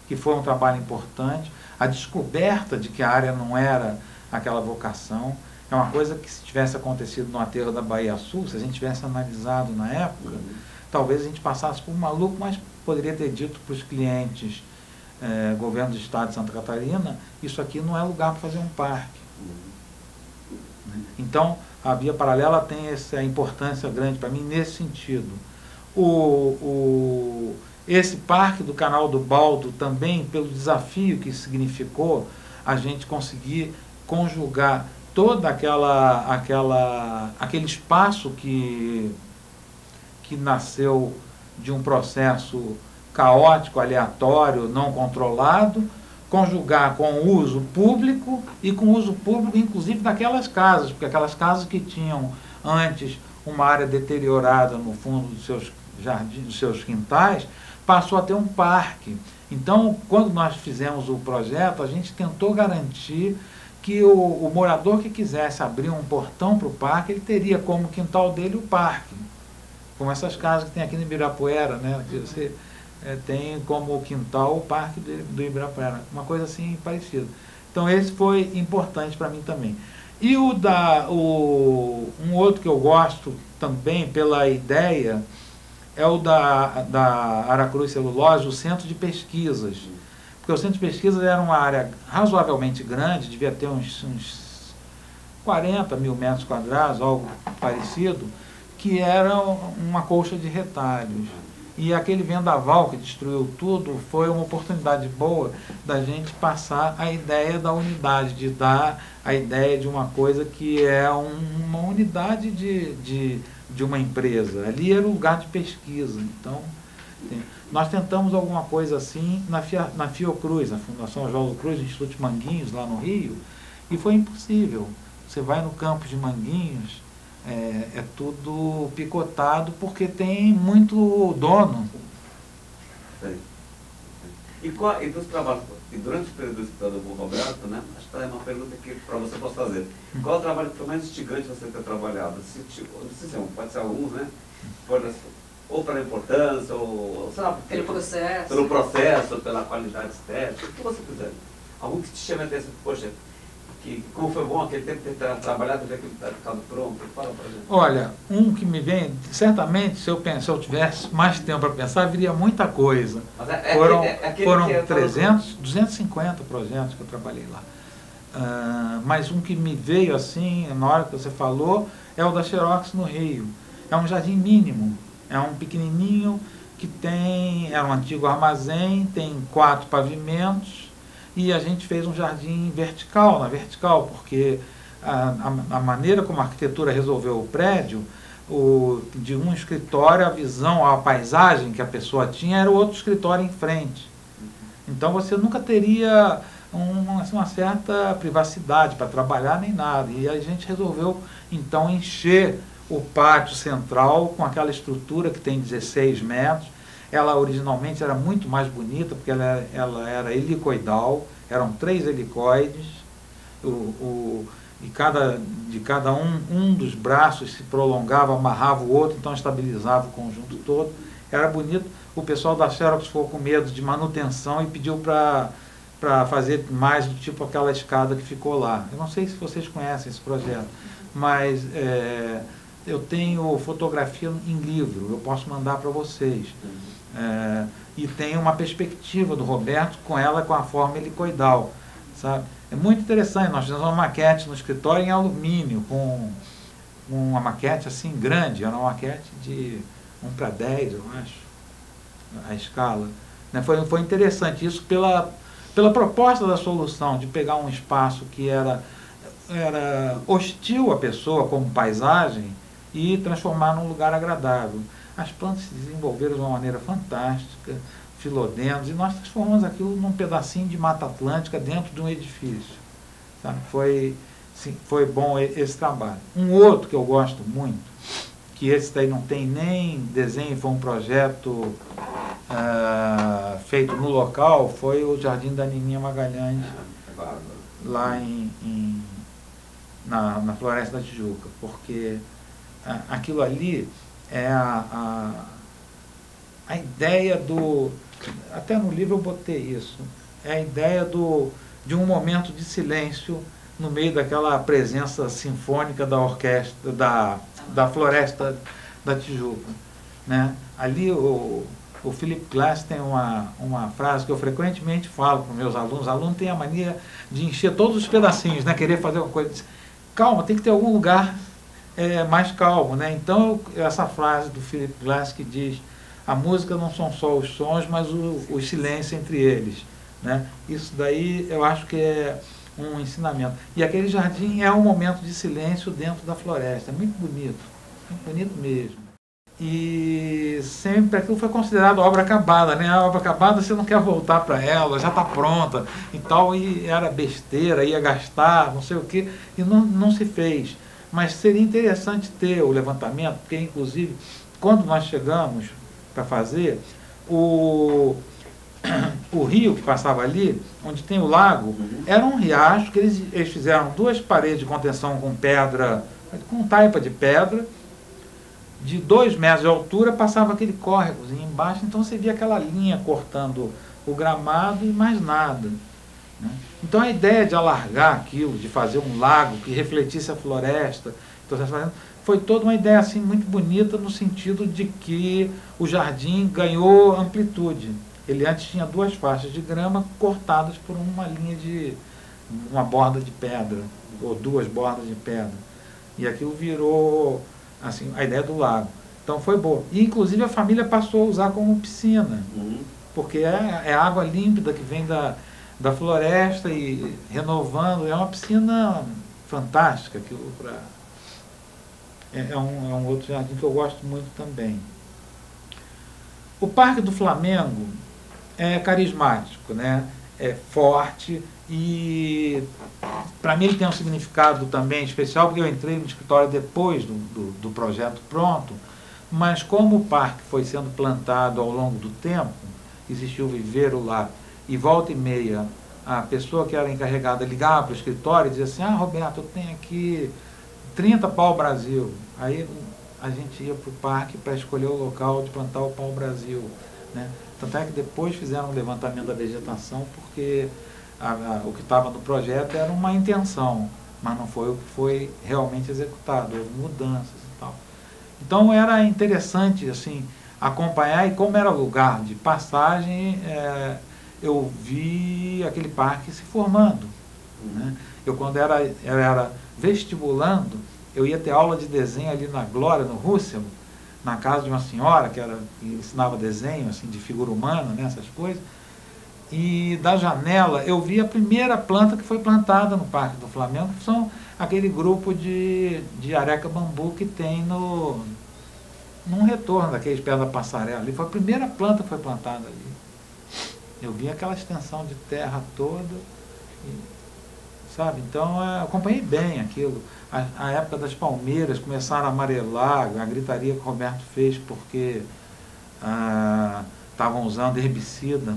que foi um trabalho importante, a descoberta de que a área não era aquela vocação. É uma coisa que, se tivesse acontecido no aterro da Bahia Sul, se a gente tivesse analisado na época, talvez a gente passasse por maluco, mas poderia ter dito para os clientes, governo do estado de Santa Catarina, isso aqui não é lugar para fazer um parque. Então, a via paralela tem essa importância grande para mim nesse sentido. Esse parque do Canal do Baldo também, pelo desafio que significou a gente conseguir conjugar toda aquele espaço que nasceu de um processo caótico, aleatório, não controlado, conjugar com o uso público e com o uso público, inclusive, daquelas casas, porque aquelas casas que tinham antes uma área deteriorada no fundo dos seus jardins, dos seus quintais, passou a ter um parque. Então, quando nós fizemos o projeto, a gente tentou garantir que o morador que quisesse abrir um portão para o parque, ele teria como quintal dele o parque. Como essas casas que tem aqui no Ibirapuera, né? Que você tem como quintal o parque do Ibirapuera. Uma coisa assim parecida. Então esse foi importante para mim também. E um outro que eu gosto também pela ideia é o da Aracruz Celulose, o Centro de Pesquisas. Porque o Centro de Pesquisas era uma área razoavelmente grande, devia ter uns 40 mil metros quadrados, algo parecido, que era uma colcha de retalhos. E aquele vendaval que destruiu tudo foi uma oportunidade boa da gente passar a ideia da unidade, de dar a ideia de uma coisa que é uma unidade de uma empresa. Ali era o lugar de pesquisa. Então, nós tentamos alguma coisa assim na Fiocruz, na Fundação Oswaldo Cruz, Instituto de Manguinhos, lá no Rio, e foi impossível. Você vai no campus de Manguinhos, é tudo picotado porque tem muito dono. Sim. E dos trabalhos, e durante o período do estudado do Roberto, né, acho que é uma pergunta que para você posso fazer. Qual é o trabalho que foi mais instigante você ter trabalhado? Pode ser alguns, né? Ou pela importância, ou sabe? Pelo processo. Pelo processo, pela qualidade estética, o que você quiser. Algum que te chame a atenção, poxa, como foi bom aquele tempo ter trabalhado, ver que ele está ficando pronto? Fala pra gente. Olha, um que me vem, certamente, se eu tivesse mais tempo para pensar, viria muita coisa. Mas foram 250 projetos que eu trabalhei lá. Mas um que me veio assim, na hora que você falou, é o da Xerox no Rio. É um jardim mínimo, é um pequenininho que é um antigo armazém, tem 4 pavimentos, e a gente fez um jardim na vertical, porque a maneira como a arquitetura resolveu o prédio, de um escritório, a visão, a paisagem que a pessoa tinha era o outro escritório em frente. Então você nunca teria uma certa privacidade para trabalhar nem nada. E a gente resolveu então encher o pátio central com aquela estrutura que tem 16 metros. Ela originalmente era muito mais bonita, porque ela era helicoidal, eram 3 helicóides, e de cada um dos braços se prolongava, amarrava o outro, então estabilizava o conjunto todo. Era bonito. O pessoal da Xerox ficou com medo de manutenção e pediu para fazer mais do tipo aquela escada que ficou lá. Eu não sei se vocês conhecem esse projeto, mas eu tenho fotografia em livro, eu posso mandar para vocês. E tem uma perspectiva do Roberto com a forma helicoidal, sabe? É muito interessante. Nós fizemos uma maquete no escritório em alumínio, com uma maquete assim grande, era uma maquete de 1:10, eu acho, a escala. Foi interessante isso pela proposta da solução, de pegar um espaço que era hostil à pessoa como paisagem e transformar num lugar agradável. As plantas se desenvolveram de uma maneira fantástica, filodendros, e nós transformamos aquilo num pedacinho de Mata Atlântica dentro de um edifício. Sabe? Foi bom esse trabalho. Um outro que eu gosto muito, que esse daí não tem nem desenho, foi um projeto feito no local, foi o Jardim da Nininha Magalhães, lá na Floresta da Tijuca, porque aquilo ali é a ideia até no livro eu botei isso, é a ideia de um momento de silêncio no meio daquela presença sinfônica da orquestra, da Floresta da Tijuca, né? Ali o Philip Glass tem uma frase que eu frequentemente falo para os meus alunos. Os alunos têm a mania de encher todos os pedacinhos, né? Querer fazer uma coisa. Calma, tem que ter algum lugar mais calmo, né? Então, essa frase do Philip Glass que diz: a música não são só os sons, mas o silêncio entre eles, né? Isso daí eu acho que é um ensinamento. E aquele jardim é um momento de silêncio dentro da floresta. É muito bonito mesmo. E sempre aquilo foi considerado obra acabada, né? A obra acabada você não quer voltar para ela, já está pronta e tal, e era besteira, ia gastar, não sei o quê, e não se fez. Mas seria interessante ter o levantamento, porque inclusive quando nós chegamos para fazer, o o rio que passava ali, onde tem o lago, era um riacho que eles fizeram 2 paredes de contenção com pedra, com taipa de pedra, de 2 metros de altura, passava aquele córregozinho embaixo, então você via aquela linha cortando o gramado e mais nada, né? Então a ideia de alargar aquilo, de fazer um lago que refletisse a floresta, foi toda uma ideia assim, muito bonita, no sentido de que o jardim ganhou amplitude. Ele antes tinha 2 faixas de grama cortadas por uma linha de uma borda de pedra, ou 2 bordas de pedra. E aquilo virou assim, a ideia do lago. Então foi boa. E inclusive a família passou a usar como piscina, porque é água límpida que vem da floresta e renovando. É uma piscina fantástica. Aquilo é um outro jardim que eu gosto muito também. O Parque do Flamengo é carismático, né? É forte e para mim ele tem um significado também especial, porque eu entrei no escritório depois do projeto pronto, mas como o parque foi sendo plantado ao longo do tempo, existiu o viveiro lá, e volta e meia a pessoa que era encarregada ligava para o escritório e dizia assim: ah, Roberto, eu tenho aqui 30 pau-brasil. Aí a gente ia para o parque para escolher o local de plantar o pau-brasil, né? Tanto é que depois fizeram um levantamento da vegetação, porque o que estava no projeto era uma intenção, mas não foi o que foi realmente executado, houve mudanças e tal. Então era interessante assim, acompanhar, e como era lugar de passagem, eu vi aquele parque se formando, né? Eu, quando era vestibulando, eu ia ter aula de desenho ali na Glória, no Russell, na casa de uma senhora que ensinava desenho assim, de figura humana, né, essas coisas. E da janela eu vi a primeira planta que foi plantada no Parque do Flamengo, que são aquele grupo de areca bambu que tem num retorno daqueles pés da passarela. Ali foi a primeira planta que foi plantada ali. Eu vi aquela extensão de terra toda, sabe? Então eu acompanhei bem aquilo. A época das palmeiras começaram a amarelar, a gritaria que o Roberto fez porque estavam usando herbicida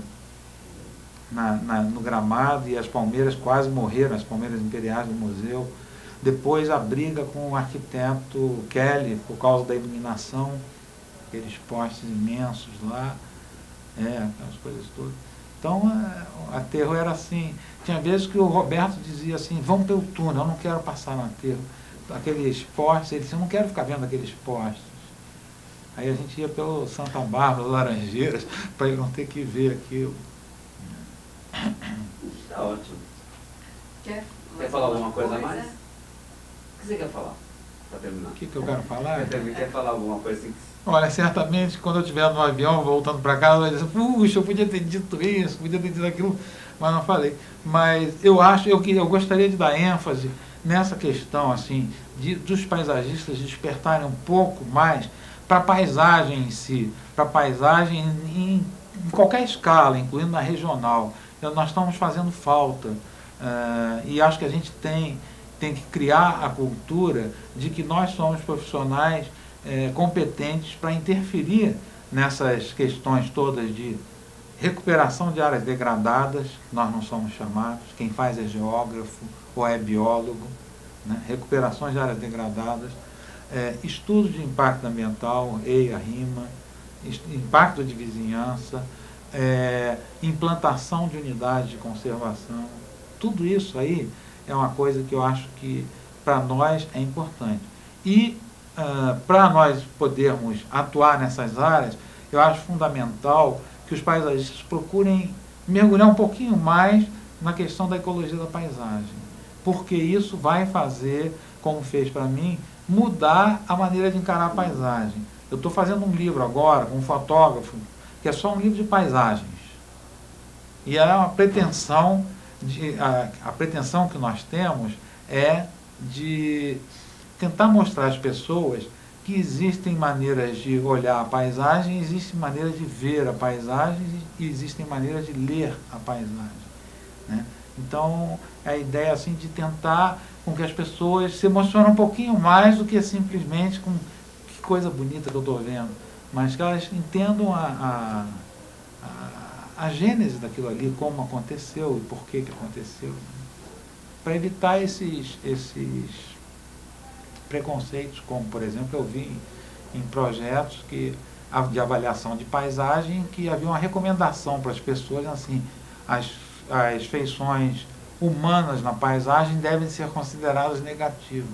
no gramado, e as palmeiras quase morreram, as palmeiras imperiais do museu. Depois a briga com o arquiteto Kelly por causa da iluminação, aqueles postes imensos lá, aquelas coisas todas. Então o aterro era assim. Tinha vezes que o Roberto dizia assim: vamos pelo túnel, eu não quero passar no aterro. Aqueles postes, ele disse: eu não quero ficar vendo aqueles postes. Aí a gente ia pelo Santa Bárbara, Laranjeiras, para ele não ter que ver aquilo. Está ótimo. Quer falar alguma coisa a mais? O que você quer falar, para terminar? O que eu quero falar? Quer falar alguma coisa assim? Olha, certamente quando eu estiver no avião voltando para casa, eu vou dizer: puxa, eu podia ter dito isso, podia ter dito aquilo, mas não falei. Mas eu gostaria de dar ênfase nessa questão assim, dos paisagistas despertarem um pouco mais para a paisagem em si, para a paisagem em qualquer escala, incluindo na regional. Nós estamos fazendo falta, e acho que a gente tem que criar a cultura de que nós somos profissionais competentes para interferir nessas questões todas de recuperação de áreas degradadas. Nós não somos chamados, quem faz é geógrafo ou é biólogo, né? Recuperações de áreas degradadas, estudo de impacto ambiental, EIA, RIMA, impacto de vizinhança, implantação de unidades de conservação. Tudo isso aí é uma coisa que eu acho que para nós é importante. E para nós podermos atuar nessas áreas, eu acho fundamental que os paisagistas procurem mergulhar um pouquinho mais na questão da ecologia da paisagem, porque isso vai fazer, como fez para mim, mudar a maneira de encarar a paisagem. Eu estou fazendo um livro agora com um fotógrafo, que é só um livro de paisagens. E é uma pretensão, a pretensão que nós temos é de tentar mostrar às pessoas que existem maneiras de olhar a paisagem, existem maneiras de ver a paisagem e existem maneiras de ler a paisagem, né? Então, a ideia assim, de tentar com que as pessoas se emocionem um pouquinho mais do que simplesmente com que coisa bonita que eu estou vendo, mas que elas entendam a a gênese daquilo ali, como aconteceu e por que aconteceu, para evitar esses preconceitos, como, por exemplo, eu vi em projetos de avaliação de paisagem que havia uma recomendação para as pessoas, assim, as feições humanas na paisagem devem ser consideradas negativas.